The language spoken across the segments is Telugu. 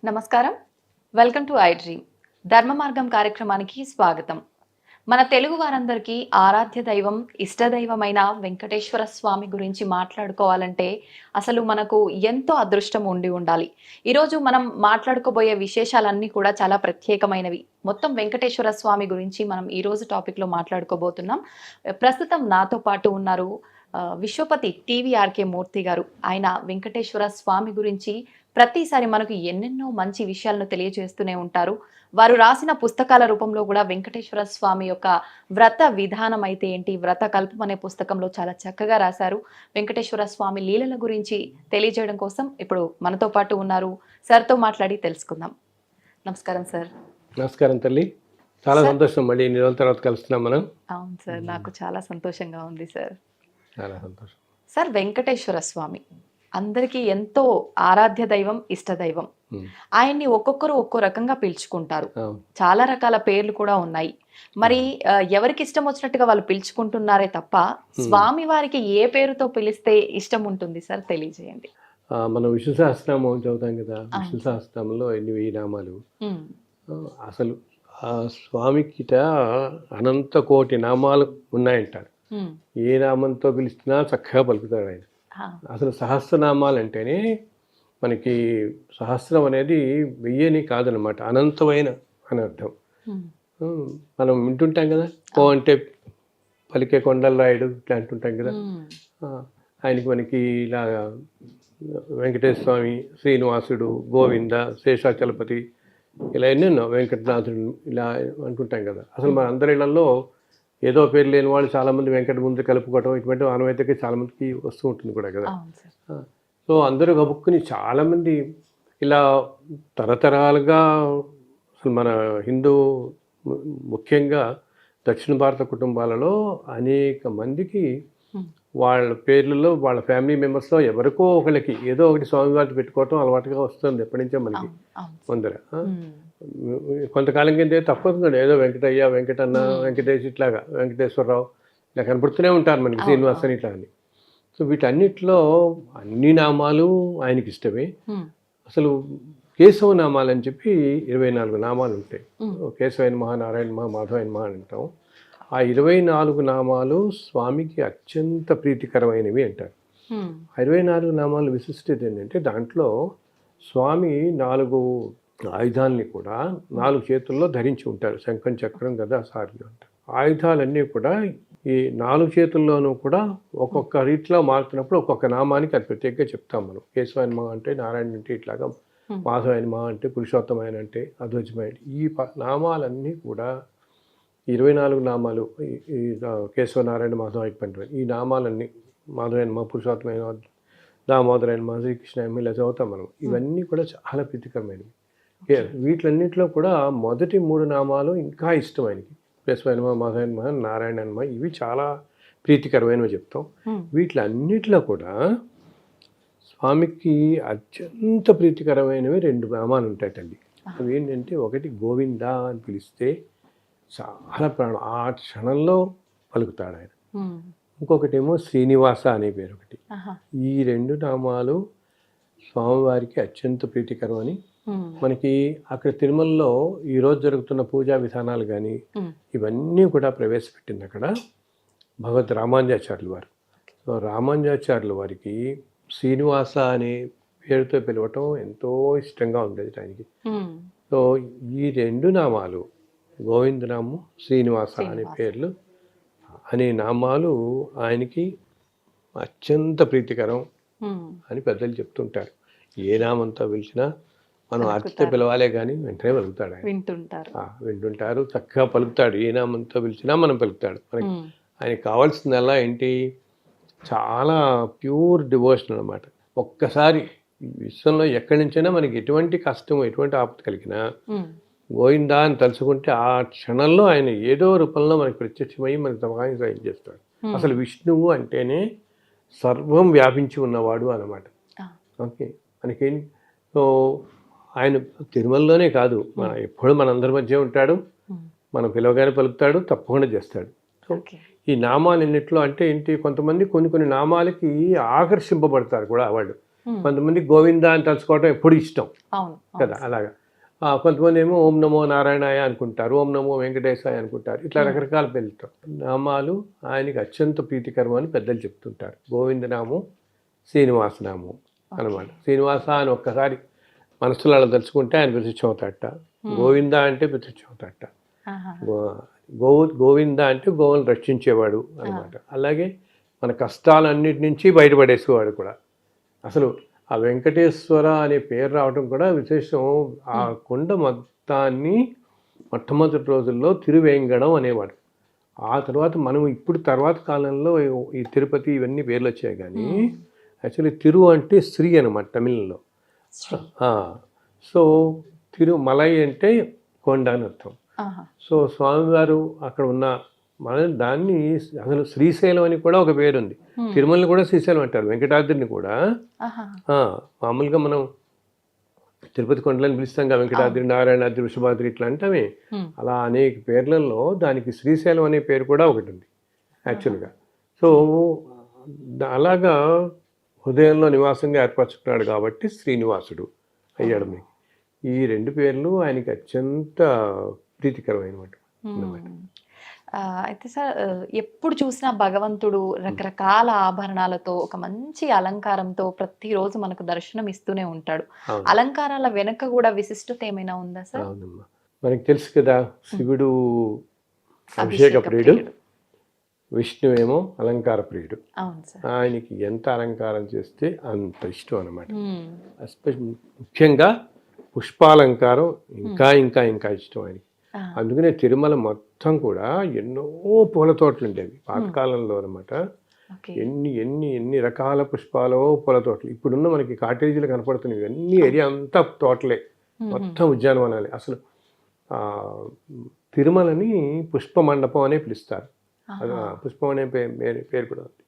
నమస్కారం. Welcome to I dream. ధర్మ మార్గం కార్యక్రమానికి స్వాగతం. మన తెలుగు వారందరికీ ఆరాధ్య దైవం, ఇష్టదైవమైన వెంకటేశ్వర స్వామి గురించి మాట్లాడుకోవాలంటే అసలు మనకు ఎంతో అదృష్టం ఉండి ఉండాలి. ఈరోజు మనం మాట్లాడుకోబోయే విశేషాలన్నీ కూడా చాలా ప్రత్యేకమైనవి. మొత్తం వెంకటేశ్వర స్వామి గురించి మనం ఈరోజు టాపిక్‌లో మాట్లాడుకోబోతున్నాం. ప్రస్తుతం నాతో పాటు ఉన్నారు విశ్వపతి టీవీఆర్‌కే మూర్తి గారు. ఆయన వెంకటేశ్వర స్వామి గురించి ప్రతిసారి మనకు ఎన్నెన్నో మంచి విషయాలను తెలియజేస్తూనే ఉంటారు. వారు రాసిన పుస్తకాల రూపంలో కూడా వెంకటేశ్వర స్వామి యొక్క వ్రత విధానం అయితే ఏంటి, వ్రత కల్పం అనే పుస్తకంలో చాలా చక్కగా రాశారు. వెంకటేశ్వర స్వామి లీలల గురించి తెలియజేయడం కోసం ఇప్పుడు మనతో పాటు ఉన్నారు. సార్తో మాట్లాడి తెలుసుకుందాం. నమస్కారం సార్. నమస్కారం తల్లి. చాలా సంతోషం, మళ్ళీ ఇన్ని రోజుల తర్వాత కలుస్తున్నాం మనం. అవును సార్, నాకు చాలా సంతోషంగా ఉంది సార్. చాలా సంతోషం సార్. వెంకటేశ్వర స్వామి అందరికీ ఎంతో ఆరాధ్య దైవం, ఇష్టదైవం. ఆయన్ని ఒక్కొక్కరు ఒక్కో రకంగా పిలుచుకుంటారు. చాలా రకాల పేర్లు కూడా ఉన్నాయి. మరి ఎవరికి ఇష్టం వచ్చినట్టుగా వాళ్ళు పిలుచుకుంటున్నారే తప్ప స్వామి వారికి ఏ పేరుతో పిలిస్తే ఇష్టం ఉంటుంది సార్, తెలియజేయండి. మనం విష్ణు సహస్రనామం చదువుతాం కదా, విష్ణు సహస్రనామంలో ఎన్ని 1000 నామాలు. అసలు ఆ స్వామికిట అనంత కోటి నామాలు ఉన్నాయంటారు. ఏ నామంతో పిలిచినా చక్కగా పలుకుతాడు ఆయన. అసలు సహస్రనామాలు అంటేనే మనకి సహస్రం అనేది 1000 కాదనమాట, అనంతమైన అని అర్థం. మనం వింటుంటాం కదా, కో అంటే పలికే కొండల రాయుడు ఇట్లా అంటుంటాం కదా. ఆయనకి మనకి ఇలా వెంకటేశ్వర స్వామి, శ్రీనివాసుడు, గోవింద, శేషాచలపతి, ఇలా ఎన్నెన్నో, వెంకటనాథుడు ఇలా అంటుంటాం కదా. అసలు మన అందరి ఇళ్లలో ఏదో పేరు లేని వాళ్ళు చాలామంది వెంకట ముందు కలుపుకోవటం ఇటువంటి ఆనవాయితీకి చాలామందికి వస్తూ ఉంటుంది కూడా కదా. సో అందరూ గబుక్కుని చాలామంది ఇలా తరతరాలుగా అసలు మన హిందూ ముఖ్యంగా దక్షిణ భారత కుటుంబాలలో అనేక మందికి వాళ్ళ పేర్లలో వాళ్ళ ఫ్యామిలీ మెంబర్స్లో ఎవరికో ఒకరికి ఏదో ఒకటి స్వామివారిని పెట్టుకోవటం అలవాటుగా వస్తుంది ఎప్పటి నుంచో మనకి ముందర. కొంతకాలం కింద తప్పదు, ఏదో వెంకటయ్య, వెంకటన్న, వెంకటేష్ ఇట్లాగా, వెంకటేశ్వరరావు ఇలా కనపడుతూనే ఉంటారు మనకి, శ్రీనివాస్ అని ఇట్లా అని. సో వీటన్నిటిలో అన్ని నామాలు ఆయనకి ఇష్టమే. అసలు కేశవ నామాలు అని చెప్పి 24 నామాలు ఉంటాయి. కేశవైన మహా, నారాయణ మహా, మాధవైన మహా అని అంటాం. ఆ 24 నామాలు స్వామికి అత్యంత ప్రీతికరమైనవి అంటారు. 24 నామాలు విశిష్టత ఏంటంటే దాంట్లో స్వామి 4 ఆయుధాలని కూడా 4 చేతుల్లో ధరించి ఉంటారు. శంఖం, చక్రం, గద, సారథి అంటారు. ఆయుధాలన్నీ కూడా ఈ 4 చేతుల్లోనూ కూడా ఒక్కొక్క రీతిలో మారుతున్నప్పుడు ఒక్కొక్క నామానికి అది ప్రత్యేకంగా చెప్తాం మనం. కేశవాయన మహా అంటే నారాయణ అంటే ఇట్లాగా, మాధవాయన మహా అంటే పురుషోత్తమైన అంటే అధ్వజమైన. ఈ నామాలన్నీ కూడా 24 నామాలు, ఈ కేశవనారాయణ, మాధవాయన పండుగ, ఈ నామాలన్నీ మాధవాయన మహా, పురుషోత్తమైన, దామోదరాయన మహా, శ్రీకృష్ణ ఇలా చదువుతాం మనం. ఇవన్నీ కూడా చాలా ప్రీతికరమైనవి. వీటిలన్నింటిలో కూడా మొదటి 3 నామాలు ఇంకా ఇష్టం ఆయనకి. కేశవాయన మహా, మాధవాయన మహా, నారాయణ మహా, ఇవి చాలా ప్రీతికరమైనవి చెప్తాం. వీటిలన్నిటిలో కూడా స్వామికి అత్యంత ప్రీతికరమైనవి 2 నామాలు ఉంటాయి తల్లి. అవి ఏంటంటే, ఒకటి గోవింద అని పిలిస్తే చాలా ప్రాణం, ఆ క్షణంలో పలుకుతాడు ఆయన. ఇంకొకటి ఏమో శ్రీనివాస అనే పేరు ఒకటి. ఈ 2 నామాలు స్వామివారికి అత్యంత ప్రీతికరం అని మనకి అక్కడ తిరుమలలో ఈరోజు జరుగుతున్న పూజా విధానాలు కానీ ఇవన్నీ కూడా ప్రవేశపెట్టింది అక్కడ భగవద్ రామానుజాచార్యులు వారు. సో రామానుజాచార్యుల వారికి శ్రీనివాస అనే పేరుతో పిలవటం ఎంతో ఇష్టంగా ఉండేది ఆయనకి. సో ఈ 2 నామాలు, గోవిందనామం, శ్రీనివాస అనే పేర్లు అనే నామాలు ఆయనకి అత్యంత ప్రీతికరం అని పెద్దలు చెప్తుంటారు. ఏ నామంతో పిలిచినా మనం అతిథి పిలవాలే కానీ వెంటనే పలుకుతాడు ఆయన. వింటుంటారు, చక్కగా పలుకుతాడు. ఏ నామంతో పిలిచినా మనం పలుకుతాడు. మనకి ఆయనకి కావాల్సిందల్లా ఏంటి, చాలా ప్యూర్ డివోషన్ అనమాట. ఒక్కసారి విశ్వంలో ఎక్కడి నుంచైనా మనకి ఎటువంటి కష్టం, ఎటువంటి ఆపద కలిగినా గోవిందా అని తలుచుకుంటే ఆ క్షణంలో ఆయన ఏదో రూపంలో మనకి ప్రత్యక్షమై మనకి తమకాన్ని సాయం చేస్తాడు. అసలు విష్ణువు అంటేనే సర్వం వ్యాపించి ఉన్నవాడు అన్నమాట. ఓకే, మనకేం. సో ఆయన తిరుమలలోనే కాదు, మన ఎప్పుడు మనందరి మధ్య ఉంటాడు. మనం పిలవగానే పలుకుతాడు, తప్పకుండా చేస్తాడు. సో ఈ నామాలు ఎన్నిట్లో అంటే ఏంటి, కొంతమంది కొన్ని నామాలకి ఆకర్షింపబడతారు కూడా వాళ్ళు. కొంతమంది గోవింద అని తలుచుకోవడం ఎప్పుడు ఇష్టం అవును కదా, అలాగా. కొంతమంది ఏమో ఓం నమో నారాయణాయ అనుకుంటారు, ఓం నమో వెంకటేశాయ అనుకుంటారు, ఇట్లా రకరకాల పేర్లతో నామాలు ఆయనకి అత్యంత ప్రీతికరం అని పెద్దలు చెప్తుంటారు. గోవిందనామం, శ్రీనివాసనామం అనమాట. శ్రీనివాస అని ఒక్కసారి మనసులో అలా తలుచుకుంటే ఆయన ప్రత్యక్షమవుతాడట. గోవింద అంటే ప్రత్యక్షమవుతాడట. గోవింద అంటే గోవులను రక్షించేవాడు అనమాట. అలాగే మన కష్టాలన్నిటి నుంచి బయటపడేసేవాడు కూడా. అసలు ఆ వెంకటేశ్వర అనే పేరు రావడం కూడా విశేషం. ఆ కొండ మొత్తాన్ని మొట్టమొదటి రోజుల్లో తిరువేంగడం అనేవాడు. ఆ తర్వాత మనం ఇప్పుడు తర్వాత కాలంలో ఈ తిరుపతి ఇవన్నీ పేర్లు వచ్చాయి, కానీ యాక్చువల్లీ తిరు అంటే శ్రీ అనమాట తమిళంలో. సో తిరుమలై అంటే కొండ అని అర్థం. సో స్వామివారు అక్కడ ఉన్న మన దాన్ని అసలు శ్రీశైలం అని కూడా ఒక పేరు ఉంది. తిరుమలని కూడా శ్రీశైలం అంటారు, వెంకటాద్రిని కూడా. మామూలుగా మనం తిరుపతి కొండలని పిలుస్తాం కదా, వెంకటాద్రి, నారాయణాద్రి, వృషభాద్రి ఇట్లా అంటామే. అలా అనేక పేర్లలో దానికి శ్రీశైలం అనే పేరు కూడా ఒకటి ఉంది యాక్చువల్గా. సో అలాగా హృదయంలో నివాసంగా ఏర్పరచుకున్నాడు కాబట్టి శ్రీనివాసుడు అయ్యాడు. మీకు ఈ రెండు పేర్లు ఆయనకి అత్యంత ప్రీతికరమైనమాట. అయితే సార్, ఎప్పుడు చూసినా భగవంతుడు రకరకాల ఆభరణాలతో ఒక మంచి అలంకారంతో ప్రతిరోజు మనకు దర్శనం ఇస్తూనే ఉంటాడు. అలంకారాల వెనక కూడా విశిష్టత ఏమైనా ఉందా సార్? అవునమ్మా, మనకి తెలుసు కదా, శివుడు అభిషేక ప్రియుడు, విష్ణువేమో అలంకార ప్రియుడు. ఆయనకి ఎంత అలంకారం చేస్తే అంత ఇష్టం అనమాట. ముఖ్యంగా పుష్పాలంకారం ఇంకా ఇంకా ఇంకా ఇష్టం ఆయనకి. అందుకనే తిరుమల మొత్తం కూడా ఎన్నో పూల తోటలు ఉండేవి పాతకాలంలో అనమాట. ఎన్ని ఎన్ని ఎన్ని రకాల పుష్పాలో పూల తోటలు. ఇప్పుడున్న మనకి కాటేజీలు కనపడుతున్నాయి, అన్ని ఏరియా అంతా తోటలే, మొత్తం ఉద్యానవనాలే. అసలు తిరుమలని పుష్ప మండపం అనే పిలుస్తారు. పుష్పం అనే పేరు కూడా ఉంది.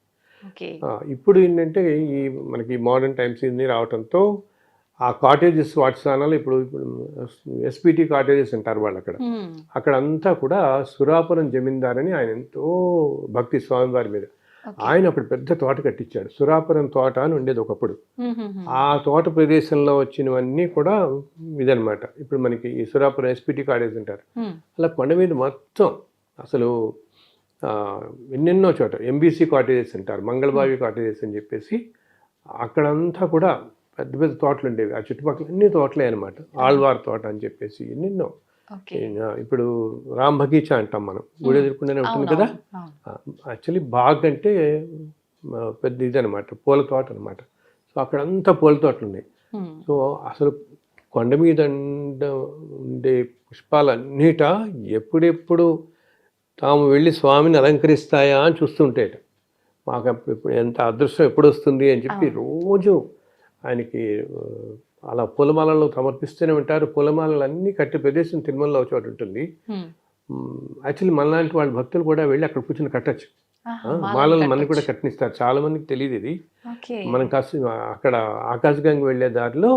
ఇప్పుడు ఏంటంటే ఈ మనకి మోడర్న్ టైమ్స్ ఇన్ని రావడంతో ఆ కాటేజెస్ వాటి స్థానాలు ఇప్పుడు ఎస్పీటీ కాటేజెస్ అంటారు వాళ్ళు. అక్కడ అంతా కూడా సురాపురం జమీందార్ అని ఆయన ఎంతో భక్తి స్వామివారి మీద. ఆయన అప్పుడు పెద్ద తోట కట్టించాడు. సురాపురం తోట అని ఉండేది ఒకప్పుడు. ఆ తోట ప్రదేశంలో వచ్చినవన్నీ కూడా ఇదనమాట. ఇప్పుడు మనకి ఈ సురాపురం ఎస్పీటీ కాటేజ్ అంటారు. అలా కొండ మీద మొత్తం అసలు ఎన్నెన్నో చోట ఎంబీసీ కాటేజెస్ అంటారు, మంగళబావి కాటేజెస్ అని చెప్పేసి అక్కడంతా కూడా పెద్ద పెద్ద తోటలు ఉండేవి. ఆ చుట్టుపక్కల అన్ని తోటలే అనమాట. ఆళ్వార్ తోట అని చెప్పేసి ఎన్నెన్నో. ఇప్పుడు రామ్ బగీచా అంటాం మనం, గుడి ఎదుర్కొంటూనే ఉంటుంది కదా. యాక్చువల్లీ బాగ్ అంటే పెద్ద ఇది అనమాట, పూల తోట అనమాట. సో అక్కడంతా పూల తోటలు ఉన్నాయి. సో అసలు కొండ మీద ఉండే పుష్పాలన్నిట ఎప్పుడెప్పుడు తాము వెళ్ళి స్వామిని అలంకరిస్తాయా అని చూస్తుంటేట. మాకు ఇప్పుడు ఎంత అదృష్టం ఎప్పుడు వస్తుంది అని చెప్పి రోజు ఆయనకి అలా పూలమాలలో సమర్పిస్తూనే ఉంటారు. పూలమాలలు అన్నీ కట్టే ప్రదేశం తిరుమలలో చోటు ఉంటుంది. యాక్చువల్లీ మనలాంటి వాళ్ళ భక్తులు కూడా వెళ్ళి అక్కడ కూర్చొని కట్టచ్చు. మాలలు మనకి కూడా కట్టనిస్తారు. చాలా మందికి తెలియదు ఇది. మనం కాస్త అక్కడ ఆకాశగంగ వెళ్ళే దారిలో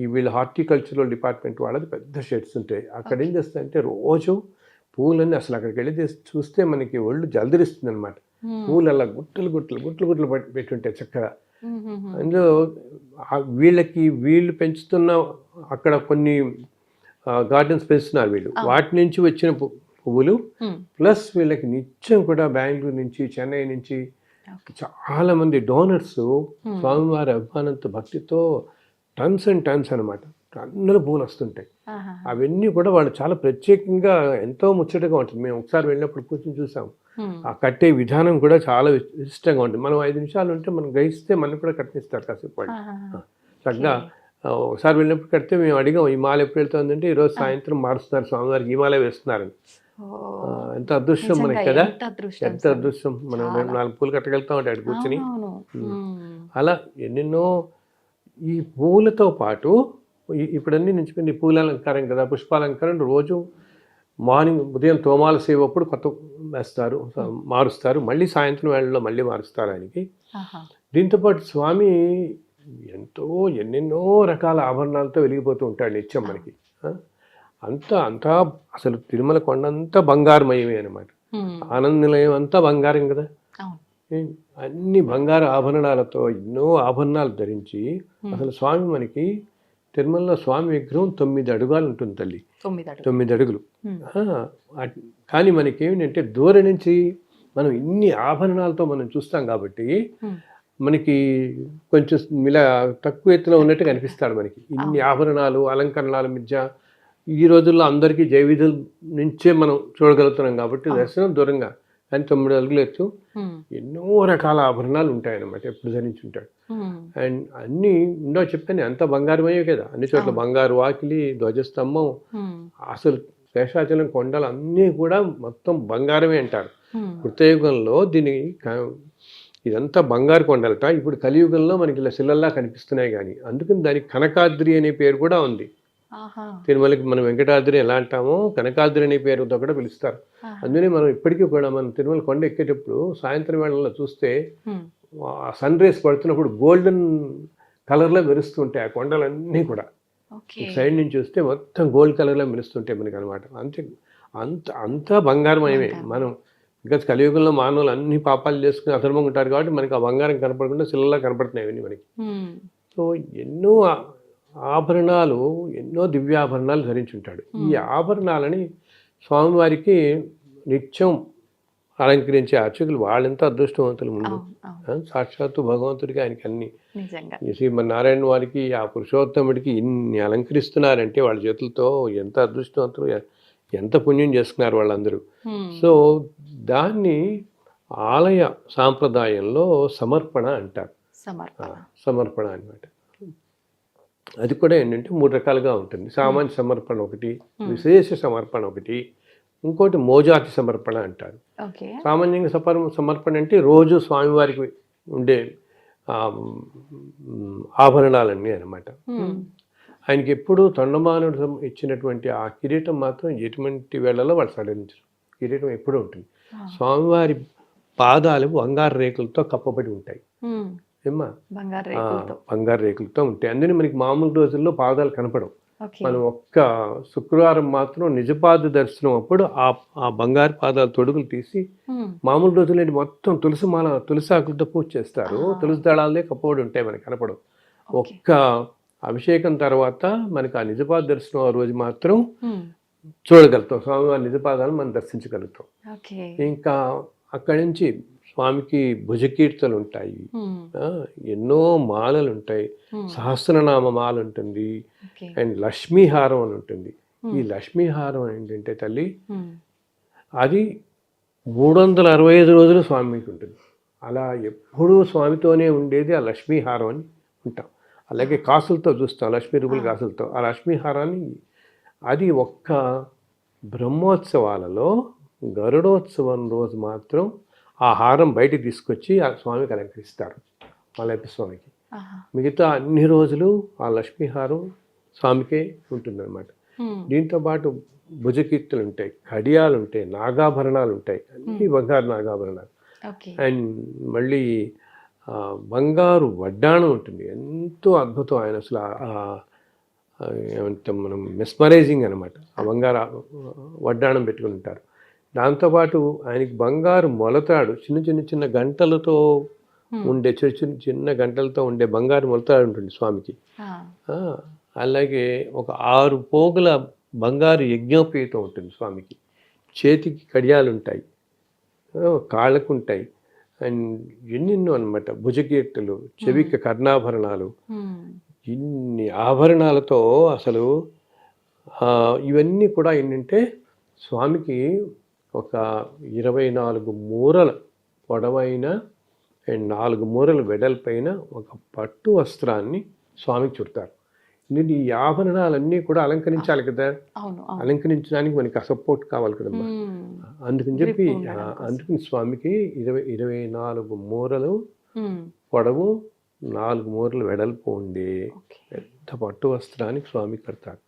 ఈ వీళ్ళ హార్టికల్చరల్ డిపార్ట్మెంట్ వాళ్ళది పెద్ద షెడ్స్ ఉంటాయి. అక్కడ ఏం చేస్తారంటే రోజు పూలన్నీ అసలు అక్కడికి వెళ్ళి చూస్తే మనకి ఒళ్ళు జల్దరిస్తుంది అనమాట. పూలు అలా గుట్టలు గుట్టలు గుట్టలు గుట్టలు పెట్టుంటాయి చక్కగా. అందులో వీళ్ళు పెంచుతున్న అక్కడ కొన్ని గార్డెన్స్ పెంచుతున్నారు వీళ్ళు. వాటి నుంచి వచ్చిన పువ్వులు ప్లస్ వీళ్ళకి నిత్యం కూడా బెంగళూరు నుంచి, చెన్నై నుంచి చాలా మంది డోనర్స్ స్వామివారి అభిమానంతో భక్తితో టన్స్ అండ్ టన్స్ అనమాట, టన్నుల పువ్వులు వస్తుంటాయి. అవన్నీ కూడా వాళ్ళు చాలా ప్రత్యేకంగా ఎంతో ముచ్చటగా ఉంటుంది. మేము ఒకసారి వెళ్ళినప్పుడు కూర్చొని చూసాం. ఆ కట్టే విధానం కూడా చాలా ఇష్టంగా ఉంటుంది. మనం 5 నిమిషాలు ఉంటే మనం గ్రహిస్తే మనం కూడా కట్టిస్తారు కాసేపు వాళ్ళు చక్కగా. ఒకసారి వెళ్ళినప్పుడు కడితే మేము అడిగాం, ఈ మాల ఎప్పుడు వెళ్తుందంటే ఈరోజు సాయంత్రం మారుస్తున్నారు స్వామివారికి, ఈ మాల వేస్తున్నారని. ఎంత అదృష్టం మనకి కదా, ఎంత అదృష్టం. మనం 4 పూలు కట్టగలుగుతాం అంటే అక్కడ కూర్చొని. అలా ఎన్నెన్నో ఈ పూలతో పాటు ఇప్పుడన్నీ నుంచి పూల అలంకారం కదా, పుష్పాలంకారం రోజు మార్నింగ్ ఉదయం తోమాల సేవ అప్పుడు కొత్త వేస్తారు, మారుస్తారు, మళ్ళీ సాయంత్రం వేళల్లో మళ్ళీ మారుస్తారు ఆయనకి. దీంతోపాటు స్వామి ఎన్నెన్నో రకాల ఆభరణాలతో వెలిగిపోతూ ఉంటాడు నిత్యం మనకి. అంతా అసలు తిరుమల కొండంతా బంగారమయమే అనమాట. ఆనంద నిలయం అంతా బంగారం కదా. అన్ని బంగారు ఆభరణాలతో ఎన్నో ఆభరణాలు ధరించి అసలు స్వామి మనకి తిరుమలలో స్వామి విగ్రహం 9 అడుగులు ఉంటుంది తల్లి, 9 అడుగులు. కానీ మనకి ఏమిటంటే దూరం నుంచి మనం ఇన్ని ఆభరణాలతో మనం చూస్తాం కాబట్టి మనకి కొంచెం ఇలా తక్కువ ఎత్తులో ఉన్నట్టు కనిపిస్తాడు మనకి. ఇన్ని ఆభరణాలు అలంకరణాల మధ్య ఈ రోజుల్లో అందరికీ జైవిధుల నుంచే మనం చూడగలుగుతున్నాం కాబట్టి దర్శనం దూరంగా, కానీ 9 అడుగులు ఎత్తు ఎన్నో రకాల ఆభరణాలు ఉంటాయన్నమాట, ఎప్పుడు ధరించి ఉంటాడు. అండ్ అన్నీ ఉండో చెప్పాను, అంత బంగారమయ్యే కదా, అన్ని చోట్ల బంగారు వాకిలి, ధ్వజస్తంభం, అసలు శేషాచలం కొండలు అన్నీ కూడా మొత్తం బంగారమే అంటారు. కృతయుగంలో దీని ఇదంతా బంగారు కొండలట, ఇప్పుడు కలియుగంలో మనకి ఇలా శిలల్లా కనిపిస్తున్నాయి. కానీ అందుకని దానికి కనకాద్రి అనే పేరు కూడా ఉంది. తిరుమలకి మనం వెంకటాద్రి ఎలా అంటామో కనకాద్రి అనే పేరుతో కూడా పిలుస్తారు. అందుకని మనం ఇప్పటికీ కూడా మనం తిరుమల కొండ ఎక్కేటప్పుడు సాయంత్రం వేళల్లో చూస్తే సన్ రేస్ పడుతున్నప్పుడు గోల్డెన్ కలర్లో మెరుస్తుంటాయి ఆ కొండలన్నీ కూడా. సైడ్ నుంచి చూస్తే మొత్తం గోల్డ్ కలర్లో మెరుస్తుంటాయి మనకి అనమాట. అంతే అంతా బంగారమయమే. మనం ఇంకా కలియుగంలో మానవులు అన్ని పాపాలు చేసుకుని అధర్మంగా ఉంటారు కాబట్టి మనకి ఆ బంగారం కనపడకుండా శిలలా కనపడుతున్నాయి అవన్నీ మనకి. సో ఎన్నో ఆభరణాలు, ఎన్నో దివ్యాభరణాలు ధరించి ఉంటాడు. ఈ ఆభరణాలని స్వామివారికి నిత్యం అలంకరించే అర్చకులు వాళ్ళెంత అదృష్టవంతులు. ముందు సాక్షాత్తు భగవంతుడికి ఆయనకి అన్ని, శ్రీమన్నారాయణ వారికి ఆ పురుషోత్తముడికి ఇన్ని అలంకరిస్తున్నారంటే వాళ్ళ చేతులతో ఎంత అదృష్టవంతులు, ఎంత పుణ్యం చేసుకున్నారు వాళ్ళందరూ. సో దాన్ని ఆలయ సాంప్రదాయంలో సమర్పణ అంటారు. సమర్పణ అన్నమాట. అది కూడా ఏంటంటే 3 రకాలుగా ఉంటుంది. సామాన్య సమర్పణ ఒకటి, విశేష సమర్పణ ఒకటి, ఇంకోటి మోజాతి సమర్పణ అంటారు. సామాన్యంగా సమర్పణ అంటే రోజు స్వామివారికి ఉండే ఆభరణాలన్నీ అన్నమాట. ఆయనకి ఎప్పుడు తొండమానుడు ఇచ్చినటువంటి ఆ కిరీటం మాత్రం ఎటువంటి వేళలో వాళ్ళు సడలించరు. కిరీటం ఎప్పుడూ ఉంటుంది. స్వామివారి పాదాలు బంగారు రేకులతో కప్పబడి ఉంటాయి. ఏమ్మా, బంగారు రేకులతో ఉంటాయి. అందుకని మనకి మామూలు రోజుల్లో పాదాలు కనపడవు. మనం ఒక్క శుక్రవారం మాత్రం నిజపాద దర్శనం అప్పుడు ఆ బంగారు పాదాలు తొడుగులు తీసి మామూలు రోజుల్లో మొత్తం తులసి ఆకులతో పూజ చేస్తారు. తులసి దళాలే కప్పబడి ఉంటాయి, మనకి కనపడవు. ఒక్క అభిషేకం తర్వాత మనకి ఆ నిజపాద దర్శనం ఆ రోజు మాత్రం చూడగలుగుతాం. స్వామివారి నిజపాదాలను మనం దర్శించగలుగుతాం. ఇంకా అక్కడి నుంచి స్వామికి భుజకీర్తనలు ఉంటాయి, ఎన్నో మాలలు ఉంటాయి, సహస్రనామ మాల ఉంటుంది, అండ్ లక్ష్మీహారం అని ఉంటుంది. ఈ లక్ష్మీహారం ఏంటంటే తల్లి, అది 365 రోజులు స్వామికి ఉంటుంది. అలా ఎప్పుడూ స్వామితోనే ఉండేది ఆ లక్ష్మీహారం అని ఉంటాం. అలాగే కాసులతో చూస్తాం, లక్ష్మీ రూపుల కాసులతో. ఆ లక్ష్మీహారాన్ని అది ఒక్క బ్రహ్మోత్సవాలలో గరుడోత్సవం రోజు మాత్రం ఆ హారం బయటికి తీసుకొచ్చి ఆ స్వామికి అలంకరిస్తారు, మలయప్ప స్వామికి. మిగతా అన్ని రోజులు ఆ లక్ష్మీహారం స్వామికే ఉంటుందన్నమాట. దీంతోపాటు భుజకీర్తులు ఉంటాయి, కడియాలు ఉంటాయి, నాగాభరణాలు ఉంటాయి, అన్ని బంగారు నాగాభరణాలు. అండ్ మళ్ళీ బంగారు వడ్డాణం ఉంటుంది, ఎంతో అద్భుతం. ఆయన అసలు ఏమంటాం మనం, మెస్మరైజింగ్ అనమాట. ఆ బంగారు వడ్డాణం పెట్టుకుని ఉంటారు. దాంతోపాటు ఆయనకి బంగారు మొలతాడు, చిన్న గంటలతో ఉండే చిన్న గంటలతో ఉండే బంగారు మొలతాడు ఉంటుంది స్వామికి. అలాగే ఒక 6 పోగుల బంగారు యజ్ఞోపేతం ఉంటుంది స్వామికి. చేతికి కడియాలు ఉంటాయి, కాళ్ళకు ఉంటాయి, అండ్ ఎన్నెన్నో అనమాట. భుజకీర్తులు, చెవికి కర్ణాభరణాలు, ఇన్ని ఆభరణాలతో అసలు ఇవన్నీ కూడా ఏంటంటే స్వామికి ఒక 24 మూరల పొడవైన అండ్ 4 మూరల వెడల్పైన ఒక పట్టు వస్త్రాన్ని స్వామికి చుడతారు. ఈ ఆభరణాలన్నీ కూడా అలంకరించాలి కదా, అలంకరించడానికి మనకి సపోర్ట్ కావాలి కదమ్మా. అందుకని స్వామికి 24 మూరలు పొడవు, 4 మూరలు వెడల్పు ఉండే పెద్ద పట్టు వస్త్రానికి స్వామికి కడతారు.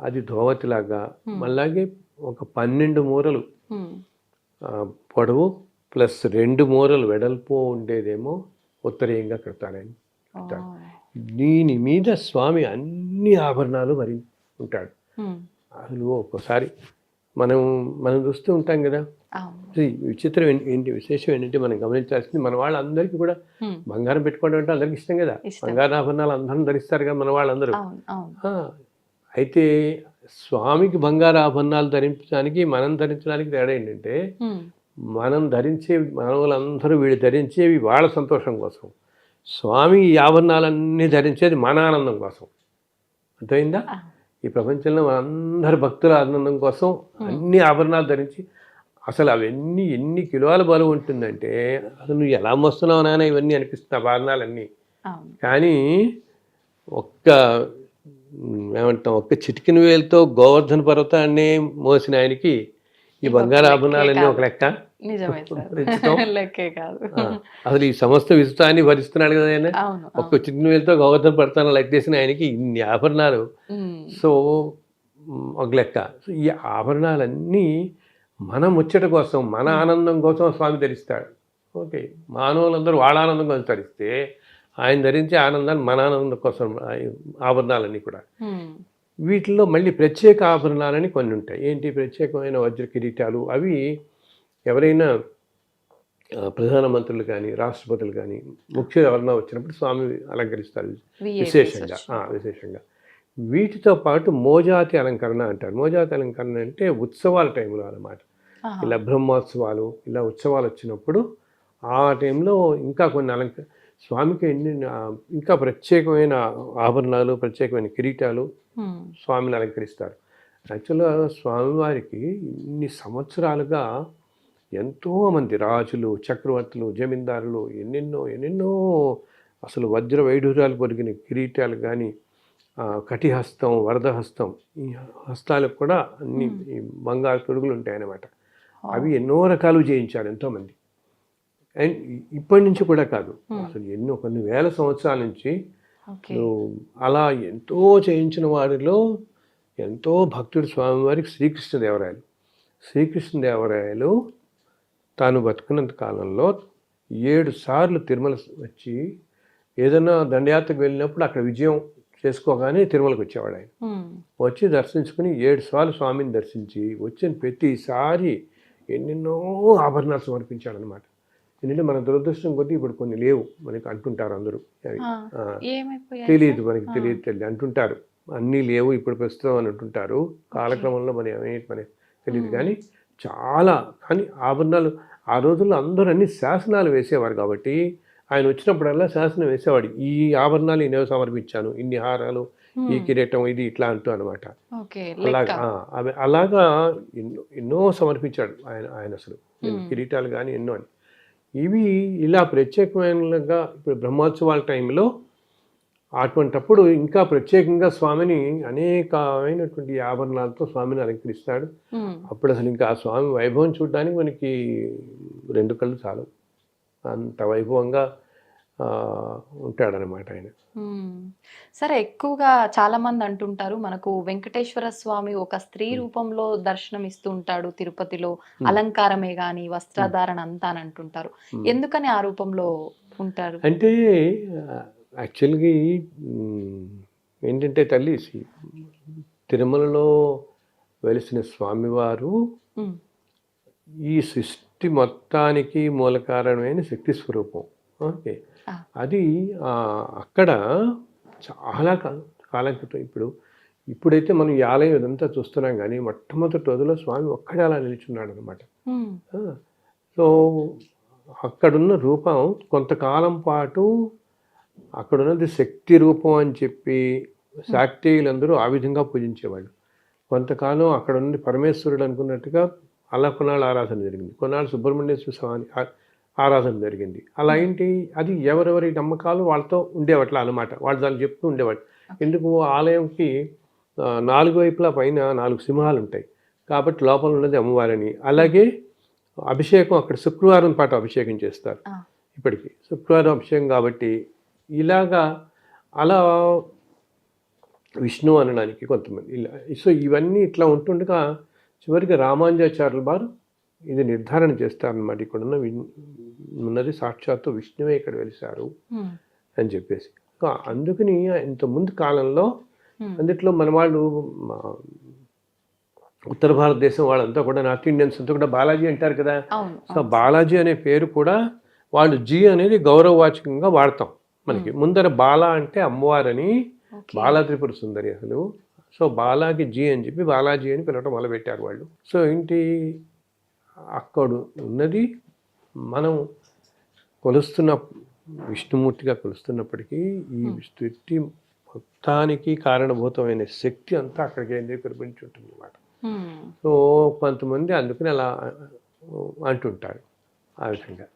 అది ధోవతిలాగా. అలాగే ఒక 12 మూరలు పొడవు ప్లస్ 2 మూరలు వెడల్పు ఉండేదేమో ఉత్తరీయంగా కడతారని. దీని మీద స్వామి అన్ని ఆభరణాలు మరి ఉంటాడు. అసలు ఒక్కోసారి మనం మనం చూస్తూ ఉంటాం కదా. అవును. ఈ విచిత్రం ఏంటి విశేషం ఏంటంటే మనం గమనించాల్సింది, మన వాళ్ళందరికీ కూడా హ్మ్. బంగారం పెట్టుకోవడం అంటే అందరికి ఇష్టం కదా. ఇష్టం. బంగారు ఆభరణాలు అందరం ధరిస్తారు కదా మన వాళ్ళందరూ. అవును. అవును. ఆ, అయితే స్వామికి బంగారు ఆభరణాలు ధరించడానికి మనం ధరించడానికి తేడా ఏంటంటే, హ్మ్. మనం ధరించే మానవులందరూ వీళ్ళు ధరించేవి వాళ్ళ సంతోషం కోసం, స్వామి ఈ ఆభరణాలన్నీ ధరించేది మన ఆనందం కోసం. అర్థమైందా? ఆ! ఈ ప్రపంచంలో మనందరి భక్తుల ఆనందం కోసం అన్ని ఆభరణాలు ధరించి, అసలు అవన్నీ ఎన్ని కిలోల బరువు ఉంటుందంటే, అసలు నువ్వు ఎలా మోస్తున్నావు నాయన ఇవన్నీ అనిపిస్తుంది ఆభరణాలన్నీ. అవును. కానీ ఒక్క ఏమంటాం, ఒక్క చిటికిన వేలుతో గోవర్ధన పర్వతాన్ని మోసిన ఆయనకి ఈ ఇవి ఒక బంగారు లెక్కే ఆభరణాలన్నీ ఒక కాదు. లెక్క. నిజమే సార్. భరించటం. లెక్కే కాదు. ఆ, అసలు ఈ సమస్త విశ్వాన్ని భరిస్తున్నాడు కదా ఆయన. అవును. ఒక్క అవును. చిటికిన వేలుతో గోవర్ధన పర్వతాన్ని లెక్కేసిన ఆయనకి ఇన్ని ఆభరణాలు. హ్మ్. సో ఒక లెక్క. సో ఈ ఆభరణాలన్నీ మన ముచ్చట కోసం, మన ఆనందం కోసం స్వామి ధరిస్తాడు. ఓకే, మానవులందరూ వాళ్ళ ఆనందం కోసం ధరిస్తే, ఆయన ధరించే ఆనందాన్ని మన ఆనందం కోసం ఆభరణాలన్నీ కూడా. హ్మ్. వీటిల్లో మళ్ళీ ప్రత్యేక ఆభరణాలని కొన్ని ఉంటాయి. ఏంటి ప్రత్యేకమైన వజ్ర కిరీటాలు? అవి ఎవరైనా ప్రధానమంత్రులు కానీ, రాష్ట్రపతులు కానీ, ముఖ్యులు ఎవరైనా వచ్చినప్పుడు స్వామి అలంకరిస్తారు విశేషంగా. విశేషంగా వీటితో పాటు మోజాతి అలంకరణ అంటారు. మోజాతి అలంకరణ అంటే ఉత్సవాల టైంలో అన్నమాట. ఇలా బ్రహ్మోత్సవాలు, ఇలా ఉత్సవాలు వచ్చినప్పుడు ఆ టైంలో ఇంకా కొన్ని స్వామికి ఇంకా ప్రత్యేకమైన ఆభరణాలు, ప్రత్యేకమైన కిరీటాలు స్వామిని అలంకరిస్తారు. యాక్చువల్గా స్వామివారికి ఇన్ని సంవత్సరాలుగా ఎంతోమంది రాజులు, చక్రవర్తులు, జమీందారులు ఎన్నెన్నో అసలు వజ్ర వైఢూర్యాలు పొరిగిన కిరీటాలు కానీ, కటిహస్తం, వరదహస్తం, ఈ హస్తాలకు కూడా అన్ని ఈ బంగారు తొడుగులు ఉంటాయన్నమాట. అవి ఎన్నో రకాలు చేయించారు ఎంతోమంది. అండ్ ఇప్పటి నుంచి కూడా కాదు, అసలు కొన్ని వేల సంవత్సరాల నుంచి అలా ఎంతో చేయించిన వారిలో ఎంతో భక్తుడు స్వామివారికి శ్రీకృష్ణదేవరాయలు తాను బతుకున్నంత కాలంలో 7 సార్లు తిరుమల వచ్చి, ఏదైనా దండయాత్రకు వెళ్ళినప్పుడు అక్కడ విజయం చేసుకోగానే తిరుమలకు వచ్చేవాడు ఆయన. వచ్చి దర్శించుకుని 7 సార్లు స్వామిని దర్శించి వచ్చిన ప్రతిసారి ఎన్నెన్నో ఆభరణాలు సమర్పించాడు అనమాట. ఎందుకంటే మన దురదృష్టం కొద్దీ ఇప్పుడు కొన్ని లేవు మనకి అంటుంటారు అందరూ. తెలియదు, మనకి తెలియదు అంటుంటారు. అన్నీ లేవు ఇప్పుడు ప్రస్తుతం అని అంటుంటారు. కాలక్రమంలో మనకి తెలియదు. కానీ కానీ ఆభరణాలు ఆ రోజుల్లో అందరూ అన్ని శాసనాలు వేసేవారు కాబట్టి, ఆయన వచ్చినప్పుడల్లా శాసనం వేసేవాడు. ఈ ఆభరణాలు నేను సమర్పించాను, ఇన్ని హారాలు, ఈ కిరీటం, ఇది ఇట్లా అంటూ అనమాట. అలాగా ఎన్నో సమర్పించాడు ఆయన అసలు కిరీటాలు కానీ ఎన్నో అని. ఇవి ఇలా ప్రత్యేకమైనగా ఇప్పుడు బ్రహ్మోత్సవాల టైంలో అటువంటప్పుడు ఇంకా ప్రత్యేకంగా స్వామిని అనేకమైనటువంటి ఆభరణాలతో స్వామిని అలంకరిస్తాడు. అప్పుడు అసలు ఇంకా ఆ స్వామి వైభవం చూడడానికి మనకి 2 కళ్ళు చాలు, అంత వైభవంగా ఉంటాడనమాట ఆయన. సరే, ఎక్కువగా చాలా మంది అంటుంటారు మనకు వెంకటేశ్వర స్వామి ఒక స్త్రీ రూపంలో దర్శనం ఇస్తూ ఉంటాడు తిరుపతిలో, అలంకారమే గాని వస్త్రధారణ అంతా అని అంటుంటారు. ఎందుకని ఆ రూపంలో ఉంటారు అంటే యాక్చువల్గా ఏంటంటే తల్లి, తిరుమలలో వెలిసిన స్వామివారు ఈ సృష్టి మొత్తానికి మూల కారణమైన శక్తి స్వరూపం. ఓకే, అది అక్కడ చాలా కాలం క్రితం, ఇప్పుడైతే మనం ఈ ఆలయం ఇదంతా చూస్తున్నాం కానీ మొట్టమొదటి రోజులో స్వామి ఒక్కడే అలా నిల్చున్నాడు అనమాట. సో అక్కడున్న రూపం కొంతకాలం పాటు అక్కడున్నది శక్తి రూపం అని చెప్పి శాక్తేయులందరూ ఆ విధంగా పూజించేవాళ్ళు. కొంతకాలం అక్కడ ఉన్నది పరమేశ్వరుడు అనుకున్నట్టుగా అలా కొన్నాళ్ళు ఆరాధన జరిగింది. కొన్నాళ్ళు సుబ్రహ్మణ్యేశ్వర స్వామి ఆరాధన జరిగింది. అలా ఏంటి, అది ఎవరెవరి నమ్మకాలు వాళ్ళతో ఉండేవట్లా అనమాట. వాళ్ళు దాన్ని చెప్తూ ఉండేవాళ్ళు. ఎందుకు, ఆలయంకి 4 వైపులా పైన 4 సింహాలు ఉంటాయి కాబట్టి లోపల ఉన్నది అమ్మవారని. అలాగే అభిషేకం అక్కడ శుక్రవారం పాటు అభిషేకం చేస్తారు. ఇప్పటికీ శుక్రవారం అభిషేకం కాబట్టి ఇలాగా అలా విష్ణు అనడానికి కొంతమంది ఇలా. సో ఇవన్నీ ఇట్లా ఉంటుండగా చివరికి రామానుజాచార్యుల వారు ఇది నిర్ధారణ చేస్తారనమాట. ఇక్కడ ఉన్నది సాక్షాత్తు విష్ణువే ఇక్కడ వెలిశారు అని చెప్పేసి. సో అందుకని ఇంత ముందు కాలంలో అందుట్లో మన వాళ్ళు ఉత్తర భారతదేశం వాళ్ళంతా కూడా నార్త్ ఇండియన్స్ అంతా కూడా బాలాజీ అంటారు కదా. అవును. సో బాలాజీ అనే పేరు కూడా వాళ్ళు జీ అనేది గౌరవవాచకంగా వాడతాం. మనకి ముందర బాలా అంటే అమ్మవారని, ఓకే. బాలా త్రిపుర సుందరి అసలు. సో బాలాకి జీ అని చెప్పి బాలాజీ అని పిలవటం మొదలుపెట్టారు వాళ్ళు. సో ఏంటి, అక్కడ ఉన్నది మనం కొలుస్తున్న విష్ణుమూర్తిగా కొలుస్తున్నప్పటికీ ఈ సృష్టి మొత్తానికి కారణభూతమైన శక్తి అంతా అక్కడ కేంద్రీకరించి ఉంటుంది అన్నమాట. సో కొంతమంది అందుకని అలా అంటుంటారు ఆ విధంగా.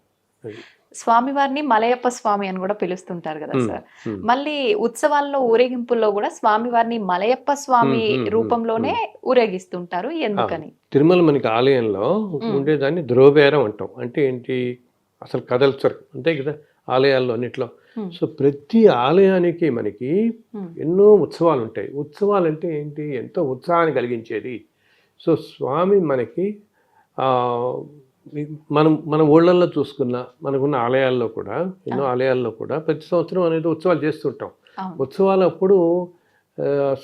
స్వామివారిని మలయప్ప స్వామి అని కూడా పిలుస్తుంటారు కదా సార్. మళ్ళీ ఉత్సవాల్లో ఊరేగింపుల్లో కూడా స్వామివారిని మలయప్ప స్వామి రూపంలోనే ఊరేగిస్తుంటారు. ఎందుకని? తిరుమల మనకి ఆలయంలో ఉండేదాన్ని ధ్రువబేరం అంటాం. అంటే ఏంటి, అసలు కదల్చరు అంతే కదా ఆలయాల్లో అన్నిట్లో. సో ప్రతి ఆలయానికి మనకి ఎన్నో ఉత్సవాలు ఉంటాయి. ఉత్సవాలు అంటే ఏంటి, ఎంతో ఉత్సాహాన్ని కలిగించేది. సో స్వామి మనకి మన ఊళ్ళల్లో చూసుకున్న మనకున్న ఆలయాల్లో కూడా, ఎన్నో ఆలయాల్లో కూడా ప్రతి సంవత్సరం అనేది ఉత్సవాలు చేస్తుంటాం. ఉత్సవాలప్పుడు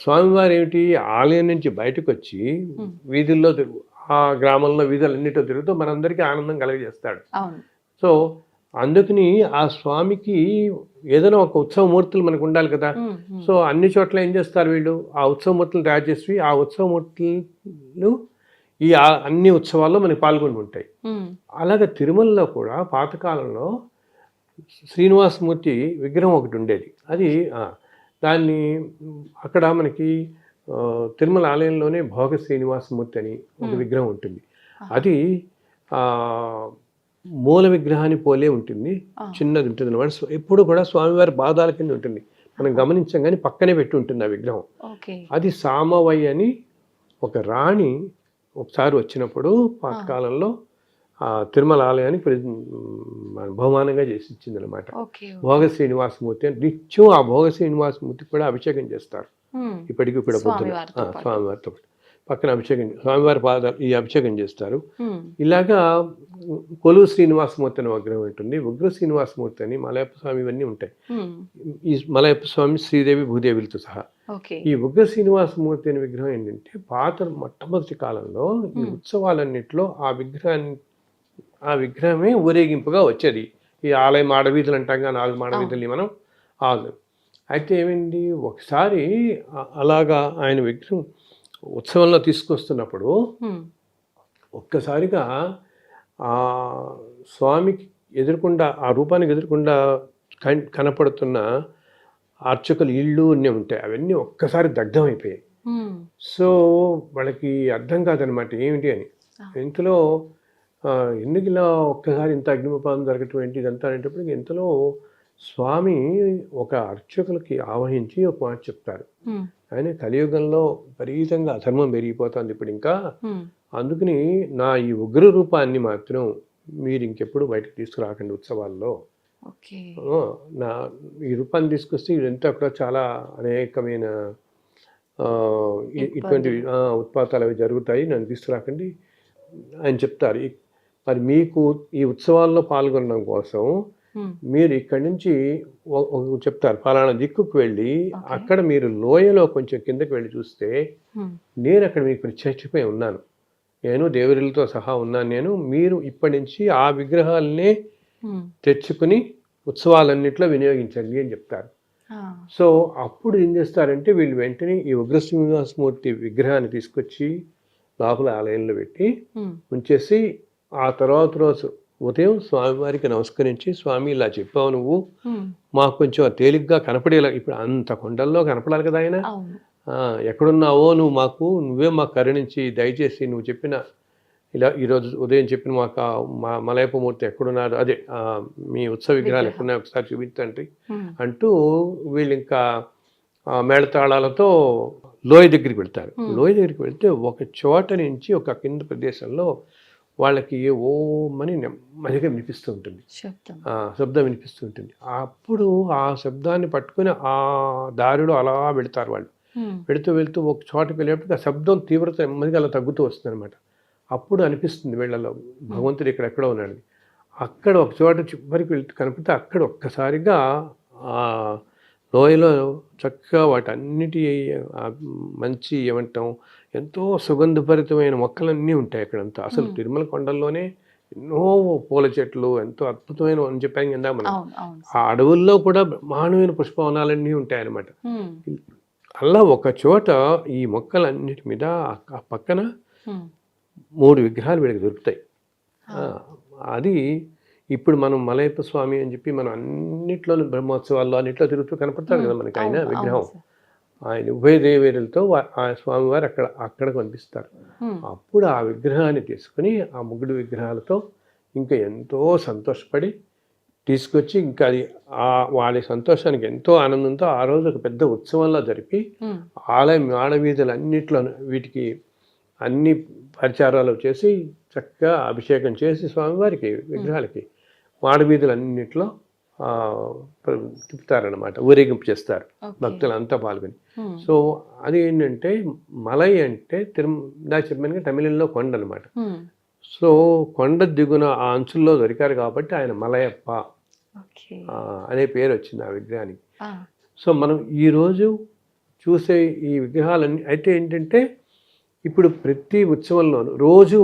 స్వామివారు ఏమిటి, ఆలయం నుంచి బయటకు వచ్చి వీధుల్లో ఆ గ్రామంలో వీధులన్నిటిలో తిరుగుతూ మనందరికీ ఆనందం కలిగజేస్తాడు. సో అందుకని ఆ స్వామికి ఏదైనా ఒక ఉత్సవమూర్తులు మనకు ఉండాలి కదా. సో అన్ని చోట్ల ఏం చేస్తారు వీళ్ళు, ఆ ఉత్సవమూర్తులు తయారు చేసి ఆ ఉత్సవమూర్తులు ఈ అన్ని ఉత్సవాల్లో మనకి పాల్గొని ఉంటాయి. అలాగే తిరుమలలో కూడా పాతకాలంలో శ్రీనివాసమూర్తి విగ్రహం ఒకటి ఉండేది. అది దాన్ని అక్కడ మనకి తిరుమల ఆలయంలోనే భోగ శ్రీనివాసమూర్తి అని ఒక విగ్రహం ఉంటుంది. అది మూల విగ్రహాన్ని పోలే ఉంటుంది, చిన్నది ఉంటుంది అన్నమాట. ఎప్పుడు కూడా స్వామివారి పాదాల కింద ఉంటుంది, మనం గమనించాం కానీ పక్కనే పెట్టి ఉంటుంది ఆ విగ్రహం. అది సామవయ్య అని ఒక రాణి ఒకసారి వచ్చినప్పుడు పాతకాలంలో తిరుమల ఆలయానికి బహుమానంగా చేసి ఇచ్చింది అనమాట. భోగ శ్రీనివాసమూర్తి అని నిత్యం ఆ భోగ శ్రీనివాసమూర్తికి కూడా అభిషేకం చేస్తారు ఇప్పటికీ కూడా. స్వామివారితో పక్కన అభిషేకం, స్వామివారి పాదాలు ఈ అభిషేకం చేస్తారు. ఇలాగా కొలువు శ్రీనివాసమూర్తి అని విగ్రహం ఉంటుంది, ఉగ్ర శ్రీనివాసమూర్తి అని, మలయప్ప స్వామి ఇవన్నీ ఉంటాయి. ఈ మలయప్ప స్వామి శ్రీదేవి భూదేవులతో సహా. ఈ ఉగ్ర శ్రీనివాసమూర్తి అనే విగ్రహం ఏంటంటే మొట్టమొదటి కాలంలో ఈ ఉత్సవాలన్నింటిలో ఆ విగ్రహమే ఊరేగింపుగా వచ్చేది. ఈ ఆలయ మాడవీధులు అంటాం కానీ 4 మాడవీధుల్ని మనం అయితే ఏమైంది, ఒకసారి అలాగా ఆయన విగ్రహం ఉత్సవంలో తీసుకొస్తున్నప్పుడు ఒక్కసారిగా ఆ స్వామికి ఎదురుకుండా, ఆ రూపానికి ఎదురుకుండా కనపడుతున్న అర్చకులు ఇళ్ళు అన్నీ ఉంటాయి, అవన్నీ ఒక్కసారి దగ్ధమైపోయాయి. సో వాళ్ళకి అర్థం కాదనమాట ఏమిటి అని. ఇంతలో ఎందుకు ఇలా ఒక్కసారి ఇంత అగ్నిమపాదం జరగటం ఏంటి ఇదంతా అనేటప్పటికి ఇంతలో స్వామి ఒక అర్చకులకి ఆవహించి ఒక మాట చెప్తారు. ఆయన కలియుగంలో విపరీతంగా అధర్మం పెరిగిపోతుంది ఇప్పుడు ఇంకా, అందుకని నా ఈ ఉగ్ర రూపాన్ని మాత్రం మీరు ఇంకెప్పుడు బయటకు తీసుకురాకండి ఉత్సవాల్లో. నా ఈ రూపాన్ని తీసుకొస్తే ఇదంతా కూడా చాలా అనేకమైన ఇటువంటి ఉత్పాతాలు అవి జరుగుతాయి, నన్ను తీసుకురాకండి అని చెప్తారు. మరి మీకు ఈ ఉత్సవాల్లో పాల్గొనడం కోసం మీరు ఇక్కడి నుంచి చెప్తారు ఫలానా దిక్కుకు వెళ్ళి అక్కడ మీరు లోయలో కొంచెం కిందకి వెళ్ళి చూస్తే నేను అక్కడ మీకు ప్రత్యక్షమై ఉన్నాను, నేను దేవరులతో సహా ఉన్నాను. మీరు ఇప్పటి నుంచి ఆ విగ్రహాలనే తెచ్చుకుని ఉత్సవాలన్నింటిలో వినియోగించండి అని చెప్తారు. సో అప్పుడు ఏం చేస్తారంటే వీళ్ళు వెంటనే ఈ ఉగ్ర శ్రీనివాసమూర్తి విగ్రహాన్ని తీసుకొచ్చి లోపల ఆలయంలో పెట్టి ఉంచేసి ఆ తర్వాత రోజు ఉదయం స్వామివారికి నమస్కరించి, స్వామి ఇలా చెప్పావు నువ్వు, మాకు కొంచెం తేలిగ్గా కనపడేలా, ఇప్పుడు అంత కొండల్లో కనపడాలి కదా ఆయన, ఎక్కడున్నావో నువ్వే మాకు కరుణించి దయచేసి నువ్వు చెప్పిన ఇలా ఈరోజు ఉదయం చెప్పిన మా మలయప్పమూర్తి ఎక్కడున్నారు, అదే మీ ఉత్సవ విగ్రహాలు ఎక్కడున్నాయో ఒకసారి చూపించండి అంటూ వీళ్ళు ఇంకా మేళతాళాలతో లోయ దగ్గరికి వెళ్తారు. లోయ దగ్గరికి వెళ్తే ఒక చోట నుంచి ఒక కింద ప్రదేశంలో వాళ్ళకి ఓమని నెమ్మదిగా వినిపిస్తూ ఉంటుంది, శబ్దం వినిపిస్తూ ఉంటుంది. అప్పుడు ఆ శబ్దాన్ని పట్టుకుని ఆ దారిలో అలా వెళతారు వాళ్ళు. వెళుతూ ఒక చోటకి వెళ్ళేప్పటికి ఆ శబ్దం తీవ్రత నెమ్మదిగా అలా తగ్గుతూ వస్తుంది అనమాట. అప్పుడు అనిపిస్తుంది వీళ్ళలో భగవంతుడు ఎక్కడెక్కడో ఉన్నాడు. అక్కడ ఒక చోట చివరికి వెళ్తూ కనిపితే అక్కడ ఒక్కసారిగా ఆ లోయలో చక్కగా వాటన్నిటి ఆ మంచి ఏమంటాం ఎంతో సుగంధభరితమైన మొక్కలన్నీ ఉంటాయి అక్కడంతా. అసలు తిరుమల కొండల్లోనే ఎన్నో పూల చెట్లు ఎంతో అద్భుతమైన అని చెప్పాం కదా మనం. అవును అవును ఆ అడవుల్లో కూడా బ్రహ్మాండమైన పుష్పవనాలన్నీ ఉంటాయన్నమాట. హ్మ్. అలా ఒక చోట ఈ మొక్కలన్నిటి మీద ఆ పక్కన హ్మ్. 3 విగ్రహాలు వీళ్ళకి దొరుకుతాయి. ఆ. అది ఇప్పుడు మనం మలయప్ప స్వామి అని చెప్పి మనం అన్నిట్లోనూ బ్రహ్మోత్సవాల్లో అన్నిట్లో తిరుగుతూ కనపడతాడు కదా మనకి ఆయన అవును అవును విగ్రహం. సార్. ఆయన ఉభయ దేవేరులతో ఆ స్వామివారు అక్కడ కనిపిస్తారు. హ్మ్. అప్పుడు ఆ విగ్రహాన్ని తీసుకుని ఆ ముగ్గురు విగ్రహాలతో ఇంకా ఎంతో సంతోషపడి తీసుకొచ్చి ఇంకా అది వాళ్ళ సంతోషానికి ఎంతో ఆనందంతో ఆ రోజు ఒక పెద్ద ఉత్సవంలా జరిపి హ్మ్. ఆలయం ఆడవీధులు అన్నిట్లో వీటికి అన్ని పరిచారాలు చేసి చక్కగా అభిషేకం చేసి స్వామివారికి విగ్రహాలకి మాడవీధులన్నింటిలో తిప్పుతారనమాట, ఊరేగింపు చేస్తారు ఓకే. భక్తులు అంతా పాల్గొని. హ్మ్. సో అది ఏంటంటే మలై అంటే ఇందా చెప్పాను తమిళంలో కొండ అనమాట. హ్మ్. సో కొండ దిగున ఆ అంచుల్లో దొరికారు కాబట్టి ఆయన మలయప్ప ఓకే. అనే పేరు వచ్చింది ఆ విగ్రహానికి. ఆ. సో మనం ఈరోజు చూసే ఈ విగ్రహాలన్నీ అయితే ఏంటంటే ఇప్పుడు ప్రతి ఉత్సవంలోనూ రోజు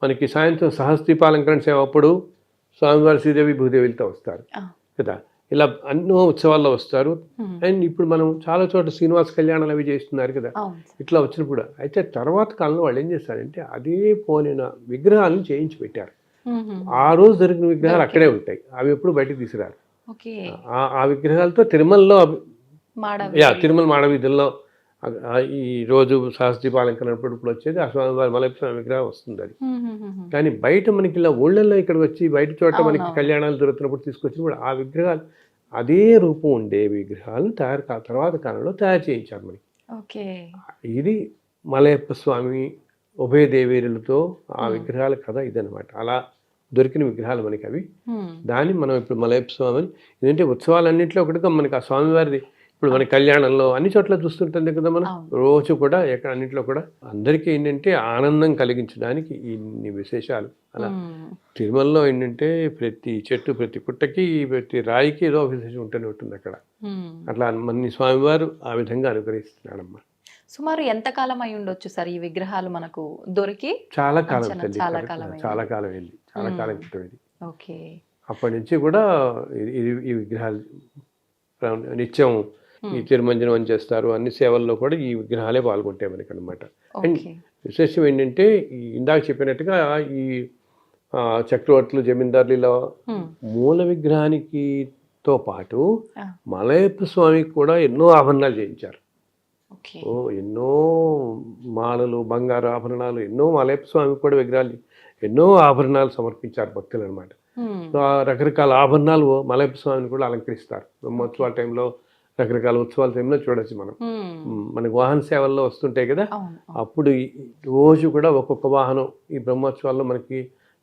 మనకి సాయంత్రం సహస్రదీపాలంకరణ సేవ అప్పుడు స్వామివారి శ్రీదేవి భూదేవిలతో వస్తారు ఆ. కదా. ఇలా ఎన్నో ఉత్సవాల్లో వస్తారు. హ్మ్. అండ్ ఇప్పుడు మనం చాలా చోట్ల శ్రీనివాస కళ్యాణాలు అవి చేస్తున్నారు కదా. అవును సార్. ఇట్లా వచ్చినప్పుడు అయితే తర్వాత కాలంలో వాళ్ళు ఏం చేస్తారంటే అదే పోలిన విగ్రహాలను చేయించి పెట్టారు. హుహుహు. ఆ రోజు దొరికిన విగ్రహాలు ఓకే. అక్కడే ఉంటాయి, అవి ఎప్పుడు బయటకు తీసుకురారు. ఓకే. ఆ విగ్రహాలతో తిరుమలలో మాడవీధుల్లో. తిరుమల మాడవీధుల్లో ఈ రోజు సహస్రదీపాలంకరణ ఇప్పుడు వచ్చేది ఆ స్వామివారి మలయప్ప స్వామి విగ్రహం వస్తుంది అది. హుహుహుహు. కానీ బయట మనకి ఇలా ఊళ్ళల్లో ఇక్కడికి వచ్చి బయట చోట మనకి అవునవును. కళ్యాణాలు జరుగుతున్నప్పుడు తీసుకొచ్చినప్పుడు ఆ విగ్రహాలు అదే రూపం ఉండే విగ్రహాలు తర్వాత కాలంలో తయారు చేయించారు మనకి. ఓకే. ఇది మలయప్ప స్వామి ఉభయ దేవేరులతో ఆ హ్మ్. విగ్రహాల కథ ఇదనమాట. అలా దొరికిన విగ్రహాలు మనకి అవి. హ్మ్. దాన్ని మనం ఇప్పుడు మలయప్ప స్వామి అని, ఎందుకంటే ఉత్సవాలన్నింటిలో ఒకటిగా మనకి ఆ స్వామివారిది ఇప్పుడు మన కళ్యాణంలో అన్ని చోట్ల చూస్తుంటుంది కదా మనం. అవును. రోజు కూడా ఎక్కడ అన్నింటిలో కూడా అందరికీ ఏంటంటే ఆనందం కలిగించడానికి ఇన్ని విశేషాలు. అలా హ్మ్. తిరుమలలో ఏంటంటే ప్రతి చెట్టు ప్రతి పుట్టకి ప్రతి రాయికి ఏదో ఒక విశేషం ఉంటూనే ఉంటుంది అక్కడ. హ్మ్. అట్లా మన స్వామివారు ఆ విధంగా అనుగ్రహిస్తున్నాడమ్మా. సుమారు ఎంత కాలం అయి ఉండొచ్చు సార్ ఈ విగ్రహాలు మనకు దొరికి? చాలా కాలం అంచనా తల్లి, చాలా కరెక్ట్. కాలం చాలా అయింది. కాలం అయింది, చాలా కాలం హ్మ్. క్రితం ఇది. ఓకే. అప్పటి నుంచి కూడా ఈ విగ్రహాలు నిత్యం ఈ తిరుమంజనం చేస్తారు. అన్ని సేవల్లో కూడా ఈ విగ్రహాలే పాల్గొంటాయి మనకి అనమాట. And okay. విశేషం ఏంటంటే ఇందాక చెప్పినట్టుగా ఈ చక్రవర్తులు జమీందారులు ఇలా హ్మ్. మూల విగ్రహానికితో పాటు ఆ. మలయప్ప స్వామికి కూడా ఎన్నో ఆభరణాలు చేయించారు. ఓకే. ఎన్నో మాలలు, బంగారు ఆభరణాలు ఎన్నో మలయప్ప స్వామికి కూడా విగ్రహాలు ఎన్నో ఆభరణాలు సమర్పించారు భక్తులు అనమాట. హ్మ్. సో ఆ రకరకాల ఆభరణాలు మలయప్ప స్వామిని కూడా అలంకరిస్తారు. బ్రహ్మోత్సవాల టైంలో రకరకాల ఉత్సవాల టైంలో చూడొచ్చు మనం. హ్మ్. మనకి వాహన సేవల్లో వస్తుంటాయి కదా. అవును. అప్పుడు రోజు కూడా ఒక్కొక్క వాహనం ఈ బ్రహ్మోత్సవాల్లో మనకి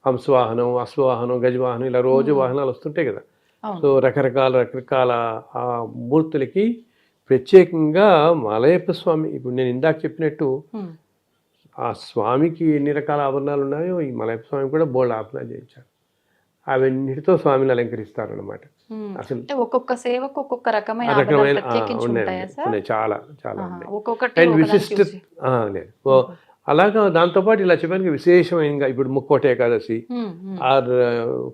హంసవాహనం, అశ్వవాహనం, గజవాహనం ఇలా రోజు వాహనాలు వస్తుంటాయి కదా. సో అవును. రకరకాల ఆ మూర్తులకి ప్రత్యేకంగా మలయప్ప స్వామి ఇప్పుడు నేను ఇందాక చెప్పినట్టు హ్మ్. ఆ స్వామికి ఎన్ని రకాల ఆభరణాలు ఉన్నాయో ఈ మలయప్ప స్వామి కూడా బోల్డ్ ఆభరణాలు చేయించారు. అవన్నిటితో స్వామిని అలంకరిస్తారనమాట. హ్మ్. అసలు అంటే ఒక్కొక్క సేవకు ఒక్కొక్క రకమైన ఆ ఆభరణాలు రకమైన ప్రత్యేకించి ఉన్నాయి ఉంటాయా సార్? ఉన్నాయి చాలా చాలా ఆహా! ఉన్నాయి. ఒక్కొక్కటి అండ్ ఒకదాన్ని విశిష్ట చూసి. లేదు అలాగా దాంతోపాటు ఇలా చెప్పడానికి విశేషమైన ఇప్పుడు ముక్కోటి ఏకాదశి హ్మ్. హ్మ్. ఆర్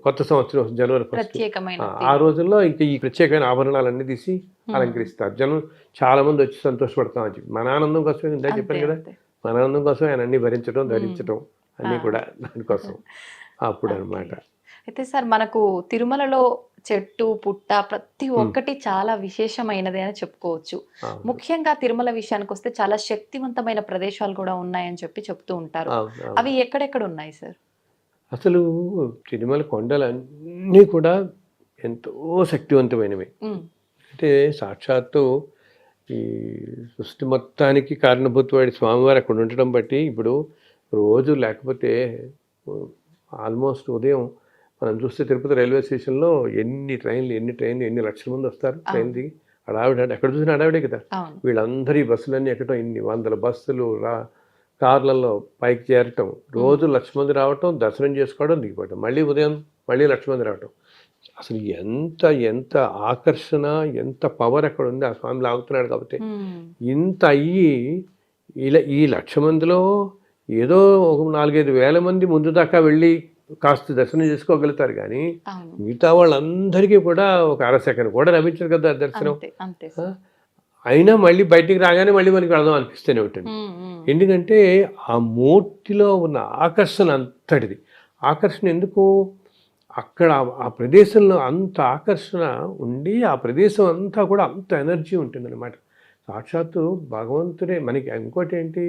కొత్త సంవత్సరం జనవరి 1 ప్రత్యేకమైన ఆ రోజుల్లో ఇంకా ఈ ప్రత్యేకమైన ఆభరణాలన్నీ తీసి అలంకరిస్తారు. జనం చాలా మంది వచ్చి సంతోషపడతాం అని చెప్పి మన ఆనందం కోసమే ఇందా అంతే చెప్పాను కదా. అంతే. మన ఆనందం కోసం ఆయన అన్ని భరించడం ధరించడం అన్నీ ఆ. కూడా దానికోసం అప్పుడు ఓకే. అనమాట. అయితే సార్ మనకు తిరుమలలో చెట్టు, పుట్ట ప్రతి ఒక్కటి చాలా విశేషమైనదే అని చెప్పుకోవచ్చు. అవును ముఖ్యంగా తిరుమల విషయానికొస్తే చాలా శక్తివంతమైన ప్రదేశాలు కూడా ఉన్నాయని చెప్తూ ఉంటారు. అవును అవును. అవి ఎక్కడెక్కడ ఉన్నాయి సార్? అసలు తిరుమల కొండలన్నీ కూడా ఎంతో శక్తివంతమైనవి. హ్మ్. అంటే సాక్షాత్తు ఈ సృష్టి మొత్తానికి కారణభూతమైన స్వామివారు అక్కడ ఉండటం బట్టి ఇప్పుడు రోజు లేకపోతే ఆల్మోస్ట్ ఉదయం మనం చూస్తే తిరుపతి రైల్వే స్టేషన్లో ఎన్ని ట్రైన్లు ఎన్ని లక్షల మంది వస్తారు ట్రైన్ అవును. దిగి. హడావిడి ఎక్కడ చూసినా హడావిడే కదా. అవును. వీళ్ళందరూ ఈ బస్సులన్నీ ఎక్కటం ఇన్ని వందల బస్సులు కార్లలో పైకి చేరటం, రోజు 1,00,000 మంది రావటం, దర్శనం చేసుకోవడం, దిగిపోవటం, మళ్ళీ ఉదయం మళ్ళీ 1,00,000 మంది రావటం. అసలు ఎంత ఎంత ఆకర్షణ, ఎంత పవర్ అక్కడ ఉంది. ఆ స్వామి లాగుతున్నాడు కాబట్టి ఇంత అయ్యి ఇలా ఈ 1,00,000 మందిలో ఏదో ఒక 4-5 వేల మంది ముందు దాకా వెళ్ళి కాస్త దర్శనం చేసుకోగలుగుతారు కానీ మిగతా వాళ్ళందరికీ కూడా ఒక అర సెకండ్ కూడా లభించదు కదా దర్శనం. అయినా మళ్ళీ బయటికి రాగానే మళ్ళీ మనకి వెళదాం అనిపిస్తూనే ఉంటుంది. ఎందుకంటే ఆ మూర్తిలో ఉన్న ఆకర్షణ అంతటిది. ఆకర్షణ ఎందుకు? అక్కడ ఆ ప్రదేశంలో అంత ఆకర్షణ ఉండి ఆ ప్రదేశం అంతా కూడా అంత ఎనర్జీ ఉంటుందన్నమాట. సాక్షాత్తు భగవంతుడే మనకి. ఇంకోటి ఏంటి,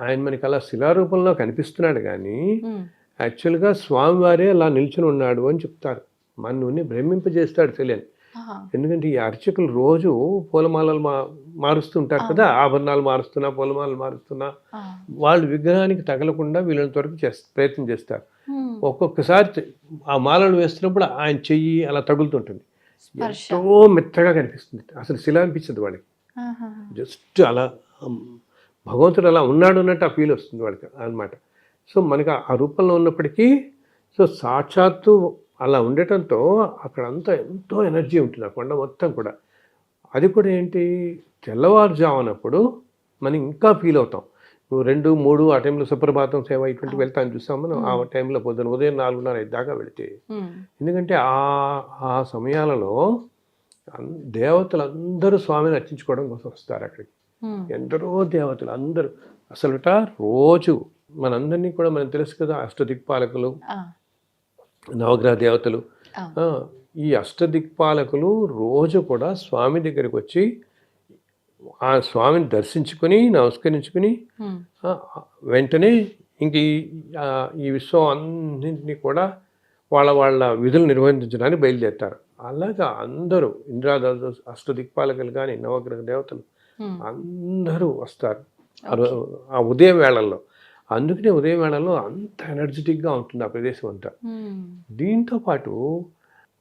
ఆయన మనకి అలా శిలారూపంలో కనిపిస్తున్నాడు కానీ యాక్చువల్గా స్వామివారే అలా నిల్చుని ఉన్నాడు అని చెప్తారు. మనల్ని భ్రమింపజేస్తాడు తెలియని. ఎందుకంటే ఈ అర్చకులు రోజు పూలమాలలు మారుస్తుంటారు కదా, ఆభరణాలు మారుస్తున్నా, పూలమాలలు మారుస్తున్నా, వాళ్ళు విగ్రహానికి తగలకుండా వీళ్ళని వరకు ప్రయత్నం చేస్తారు. ఒక్కొక్కసారి ఆ మాలలు వేస్తున్నప్పుడు ఆయన చెయ్యి అలా తగులుతుంటుంది. ఎంతో మెత్తగా కనిపిస్తుంది. అసలు శిల అనిపించదు వాడికి. జస్ట్ అలా భగవంతుడు అలా ఉన్నాడు అన్నట్టు ఆ ఫీల్ వస్తుంది వాడికి అన్నమాట. సో మనకి ఆ రూపంలో ఉన్నప్పటికీ సో సాక్షాత్తు అలా ఉండటంతో అక్కడంతా ఎంతో ఎనర్జీ ఉంటుంది ఆ కొండ మొత్తం కూడా. అది కూడా ఏంటి, తెల్లవారుజామునప్పుడు మనం ఇంకా ఫీల్ అవుతాం. 2-3 ఆ టైంలో సుప్రభాతం సేవ ఇటువంటి వెళ్తాను చూసాం మనం. ఆ టైంలో పొద్దున ఉదయం 4:30-5 దాకా వెళితే, ఎందుకంటే ఆ సమయాలలో దేవతలు అందరూ స్వామిని అర్చించుకోవడం కోసం వస్తారు అక్కడికి. ఎందరో దేవతలు అందరూ అసలుట రోజు మనందరినీ కూడా మనకు తెలుసు కదా, అష్టదిక్పాలకులు, నవగ్రహ దేవతలు. ఈ అష్టదిక్పాలకులు రోజు కూడా స్వామి దగ్గరికి వచ్చి ఆ స్వామిని దర్శించుకుని నమస్కరించుకుని వెంటనే ఇంక ఈ విశ్వం అన్నింటినీ కూడా వాళ్ళ విధులు నిర్వహించడానికి బయలుదేరుతారు. అలాగా అందరూ ఇంద్రాదేవతలు, అష్టదిక్పాలకులు కానీ నవగ్రహ దేవతలు అందరూ వస్తారు ఆ ఉదయం వేళల్లో. అందుకనే ఉదయం వేళల్లో అంత ఎనర్జెటిక్గా ఉంటుంది ఆ ప్రదేశం అంతా. దీంతో పాటు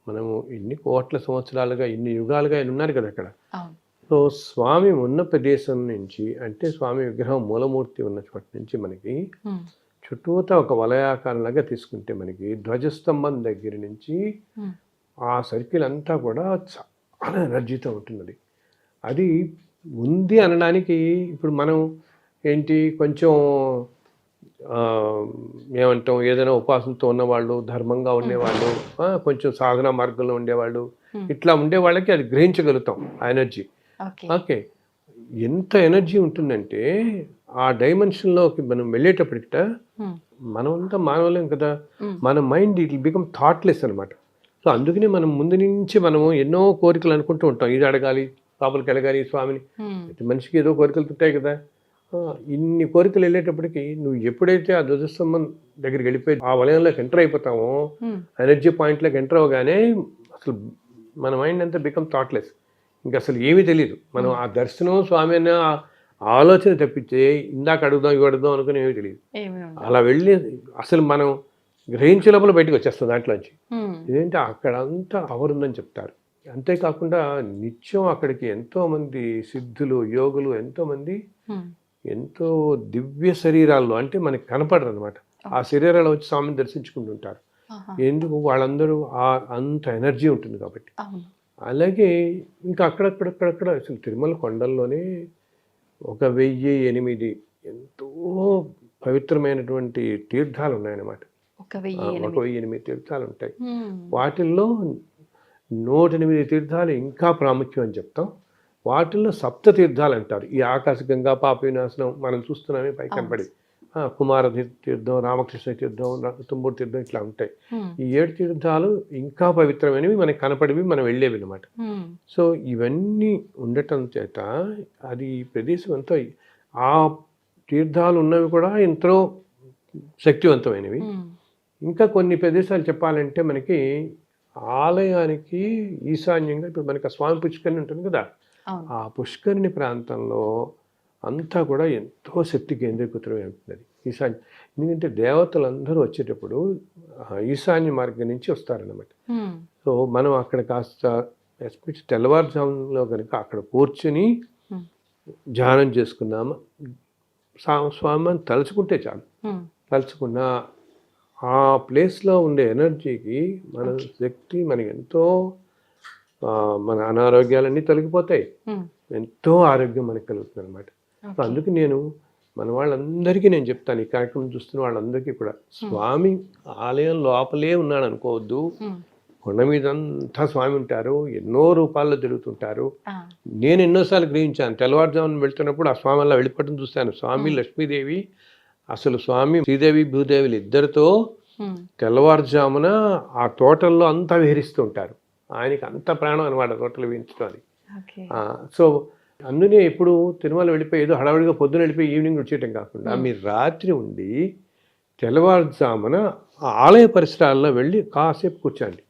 మనము ఇన్ని కోట్ల సంవత్సరాలుగా, ఇన్ని యుగాలుగా ఆయన ఉన్నారు కదా అక్కడ. సో స్వామి ఉన్న ప్రదేశం నుంచి, అంటే స్వామి విగ్రహం మూలమూర్తి ఉన్న చోట నుంచి మనకి చుట్టూతా ఒక వలయాకారంలాగా తీసుకుంటే మనకి ధ్వజస్తంభం దగ్గర నుంచి ఆ సర్కిల్ అంతా కూడా చాలా ఎనర్జీతో ఉంటున్నది. అది ఉంది అనడానికి ఇప్పుడు మనం ఏంటి, కొంచెం ఏమంటాం, ఏదైనా ఉపాసనతో ఉన్నవాళ్ళు, ధర్మంగా ఉండేవాళ్ళు, కొంచెం సాధన మార్గంలో ఉండేవాళ్ళు, ఇట్లా ఉండే వాళ్ళకి అది గ్రహించగలుగుతాం ఆ ఎనర్జీ. ఓకే, ఎంత ఎనర్జీ ఉంటుందంటే ఆ డైమెన్షన్లోకి మనం వెళ్ళేటప్పటికిట మనమంతా మానవులేం కదా, మన mind it will become thoughtless అనమాట. సో అందుకనే మనం ముందు నుంచి మనము ఎన్నో కోరికలు అనుకుంటూ ఉంటాం. ఇది అడగాలి, లోపలికి వెళ్ళగాలి స్వామిని. మనిషికి ఏదో కోరికలు ఉంటాయి కదా. ఇన్ని కోరికలు వెళ్ళేటప్పటికి నువ్వు ఎప్పుడైతే ఆ ధ్వజస్తంభం దగ్గరికి వెళ్ళిపోయి ఆ వలయంలోకి ఎంటర్ అయిపోతామో, ఎనర్జీ పాయింట్లోకి ఎంటర్ అవగానే అసలు మన మైండ్ అంతా బికమ్ థాట్లెస్. ఇంకా అసలు ఏమీ తెలియదు. మనం ఆ దర్శనం స్వామి అనే ఆలోచన తప్పించే ఇందాక అడుగుదాం ఇవి అడుగుదాం అనుకుని ఏమీ తెలియదు. అలా వెళ్ళి అసలు మనం గ్రహించే లోపల బయటకు వచ్చేస్తాం దాంట్లోంచి. ఇదేంటి అక్కడంతా పవర్ ఉందని చెప్తారు. అంతేకాకుండా నిత్యం అక్కడికి ఎంతోమంది సిద్ధులు, యోగులు, ఎంతోమంది ఎంతో దివ్య శరీరాల్లో, అంటే మనకి కనపడరు అనమాట, ఆ శరీరాలు వచ్చి స్వామిని దర్శించుకుంటుంటారు. ఎందుకు? వాళ్ళందరూ అంత ఎనర్జీ ఉంటుంది కాబట్టి. అలాగే ఇంకా అక్కడక్కడక్కడక్కడ అసలు తిరుమల కొండల్లోనే 1008 ఎంతో పవిత్రమైనటువంటి తీర్థాలు ఉన్నాయన్నమాట. 1008 తీర్థాలు ఉంటాయి. వాటిల్లో 108 తీర్థాలు ఇంకా ప్రాముఖ్యం అని చెప్తాం. వాటిల్లో సప్త తీర్థాలు అంటారు. ఈ ఆకాశగంగా, పాప వినాశనం మనం చూస్తున్నామే పై కనపడి, కుమార తీర్థం, రామకృష్ణ తీర్థం, తుంబూరు తీర్థం, ఇట్లా ఉంటాయి. ఈ 7 తీర్థాలు ఇంకా పవిత్రమైనవి, మనకి కనపడివి, మనం వెళ్ళేవి అనమాట. సో ఇవన్నీ ఉండటం చేత అది ప్రదేశం ఎంతో, ఆ తీర్థాలు ఉన్నవి కూడా ఎంతో శక్తివంతమైనవి. ఇంకా కొన్ని ప్రదేశాలు చెప్పాలంటే మనకి ఆలయానికి ఈశాన్యంగా ఇప్పుడు మనకి స్వామి పుష్కరిణి ఉంటుంది కదా, ఆ పుష్కరిణి ప్రాంతంలో అంతా కూడా ఎంతో శక్తి కేంద్రీకృతమై ఉంటుంది ఈశాన్యం. ఎందుకంటే దేవతలందరూ వచ్చేటప్పుడు ఈశాన్య మార్గం నుంచి వస్తారన్నమాట. సో మనం అక్కడ కాస్త ఎస్పెషల్ తెల్లవారుజాములో కనుక అక్కడ కూర్చుని ధ్యానం చేసుకున్నాము, స్వామిని తలుచుకుంటే చాలు. తలుచుకున్న ఆ ప్లేస్లో ఉండే ఎనర్జీకి మన శక్తి మనకి ఎంతో మన అనారోగ్యాలన్నీ తొలగిపోతాయి, ఎంతో ఆరోగ్యం మనకు కలుగుతుంది అనమాట. సో అందుకు నేను మన వాళ్ళందరికీ నేను చెప్తాను, ఈ కార్యక్రమం చూస్తున్న వాళ్ళందరికీ కూడా, స్వామి ఆలయం లోపలే ఉన్నాడు అనుకోవద్దు. కొండ మీద అంతా స్వామి ఉంటారు, ఎన్నో రూపాల్లో తిరుగుతుంటారు. నేను ఎన్నోసార్లు గ్రహించాను, తెల్లవారుజామున వెళ్తున్నప్పుడు ఆ స్వామి అలా వెళ్ళిపోవడం చూశాను. స్వామి లక్ష్మీదేవి, అసలు స్వామి శ్రీదేవి భూదేవులు ఇద్దరితో తెల్లవారుజామున ఆ తోటల్లో అంతా విహరిస్తూ ఉంటారు. ఆయనకి అంత ప్రాణం అనమాట తోటలు విహరించడానికి. సో అందునే ఇప్పుడు తిరుమల వెళ్ళిపోయి ఏదో హడావుడిగా పొద్దున వెళ్ళిపోయి ఈవినింగ్ వచ్చేయటం కాకుండా మీరు రాత్రి ఉండి తెల్లవారుజామున ఆ ఆలయ పరిసరాల్లో వెళ్ళి కాసేపు కూర్చోండి.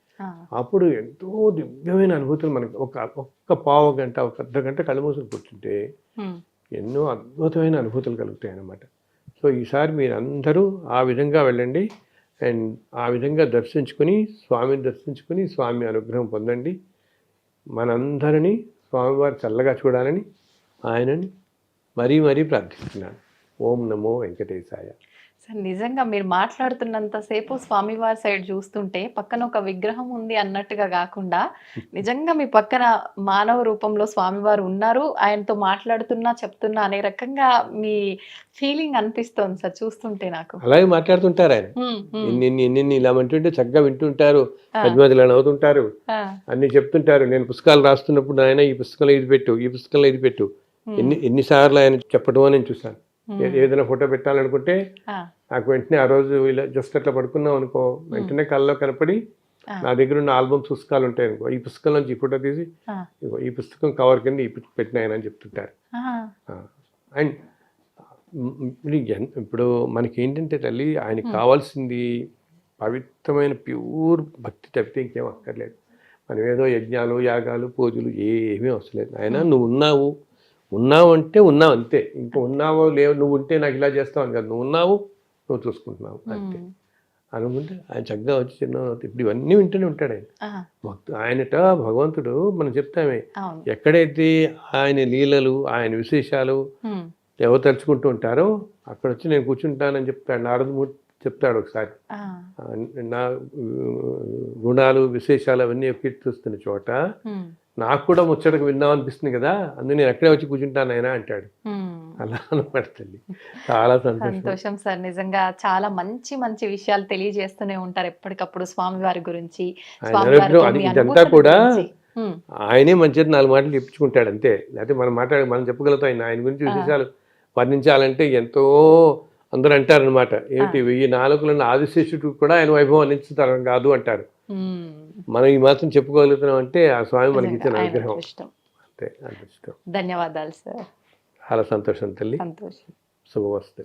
అప్పుడు ఎంతో దివ్యమైన అనుభూతులు మనకి ఒక్క పావు గంట, ఒక అర్ధ గంట కళ్ళు మూసుకొని కూర్చుంటే ఎన్నో అద్భుతమైన అనుభూతులు కలుగుతాయి అన్నమాట. సో ఈసారి మీరు అందరూ ఆ విధంగా వెళ్ళండి అండ్ ఆ విధంగా దర్శించుకుని స్వామిని దర్శించుకుని స్వామి అనుగ్రహం పొందండి. మనందరినీ స్వామివారు చల్లగా చూడాలని ఆయనని మరీ మరీ ప్రార్థిస్తున్నాను. ఓం నమో వెంకటేశాయ. సార్ నిజంగా మీరు మాట్లాడుతున్నంతసేపు స్వామివారి సైడ్ చూస్తుంటే పక్కన ఒక విగ్రహం ఉంది అన్నట్టుగా కాకుండా నిజంగా మీ పక్కన మానవ రూపంలో స్వామివారు ఉన్నారు, ఆయనతో మాట్లాడుతున్నా చెప్తున్నా అనే రకంగా మీ ఫీలింగ్ అనిపిస్తోంది సార్ చూస్తుంటే నాకు. అలాగే మాట్లాడుతుంటారు ఆయన, ఎన్ని ఇలా అంటుంటే చక్కగా వింటుంటారు, మధ్య మధ్యలో నవ్వుతుంటారు, అన్ని చెప్తుంటారు. నేను పుస్తకాలు రాస్తున్నప్పుడు ఆయన ఈ పుస్తకంలో ఇది పెట్టు, ఈ పుస్తకంలో ఇది పెట్టు, ఎన్నిసార్లు ఆయన చెప్పడం నేను చూశాను. ఏదైనా ఫోటో పెట్టాలనుకుంటే నాకు వెంటనే ఆ రోజు ఇలా జస్ట్ అట్లా పడుకున్నాం అనుకో, వెంటనే కళ్ళలో కనపడి నా దగ్గర ఉన్న ఆల్బమ్స్ పుస్తకాలు ఉంటాయి అనుకో, ఈ పుస్తకం నుంచి ఈ ఫోటో తీసి ఈ పుస్తకం కవర్ కింద ఈ పెట్టినాయని చెప్తుంటారు. అండ్ ఇప్పుడు మనకి ఏంటంటే తల్లి, ఆయనకి కావాల్సింది పవిత్రమైన ప్యూర్ భక్తి తప్పితే ఇంకేం అక్కర్లేదు. మనం ఏదో యజ్ఞాలు యాగాలు పూజలు ఏమీ అవసరం లేదు. ఆయన నువ్వు ఉన్నావు అంటే ఉన్నావు అంతే. ఇంకా ఉన్నావో లేవు, నువ్వు ఉంటే నాకు ఇలా చేస్తావు అని కాదు, నువ్వు ఉన్నావు, నువ్వు చూసుకుంటున్నావు అంతే అనుకుంటే ఆయన చక్కగా వచ్చి చిన్న ఇప్పుడు ఇవన్నీ వింటూనే ఉంటాడు ఆయన. ఆయనట భగవంతుడు మనం చెప్తామే, ఎక్కడైతే ఆయన లీలలు ఆయన విశేషాలు ఎవరు తలుచుకుంటూ ఉంటారో అక్కడ వచ్చి నేను కూర్చుంటానని చెప్తాడు. నారదమూర్తి చెప్తాడు ఒకసారి, నా గుణాలు విశేషాలు అవన్నీ కీర్తిస్తున్న చోట నాకు కూడా ముచ్చటకు విన్నాం అనిపిస్తుంది కదా, అందుకే నేను ఎక్కడే వచ్చి కూర్చుంటాను ఆయన అంటాడు. అలా అనపడుతుంది. చాలా సంతోషం సార్. నిజంగా చాలా మంచి మంచి విషయాలు తెలియజేస్తూనే ఉంటారు ఎప్పటికప్పుడు స్వామివారి గురించి. ఇదంతా కూడా ఆయనే మంచిది 4 మాటలు చెప్పించుకుంటాడు అంతే. లేకపోతే మనం చెప్పగలుగుతాం. ఆయన గురించి విశేషాలు వర్ణించాలంటే ఎంతో అందరూ అంటారనమాట, ఏంటి 1000 నాలుకలున్న ఆదిశేషుడికి కూడా ఆయన వైభవం అందించుతారు కాదు అంటారు. మనం ఈ మాత్రం చెప్పుకోగలుగుతున్నాం అంటే ఆ స్వామి మనకి ఇచ్చిన అనుగ్రహం అంతే. అదృష్టం. ధన్యవాదాలు సార్. చాలా సంతోషం తల్లి. సంతోషం. శుభమస్తు.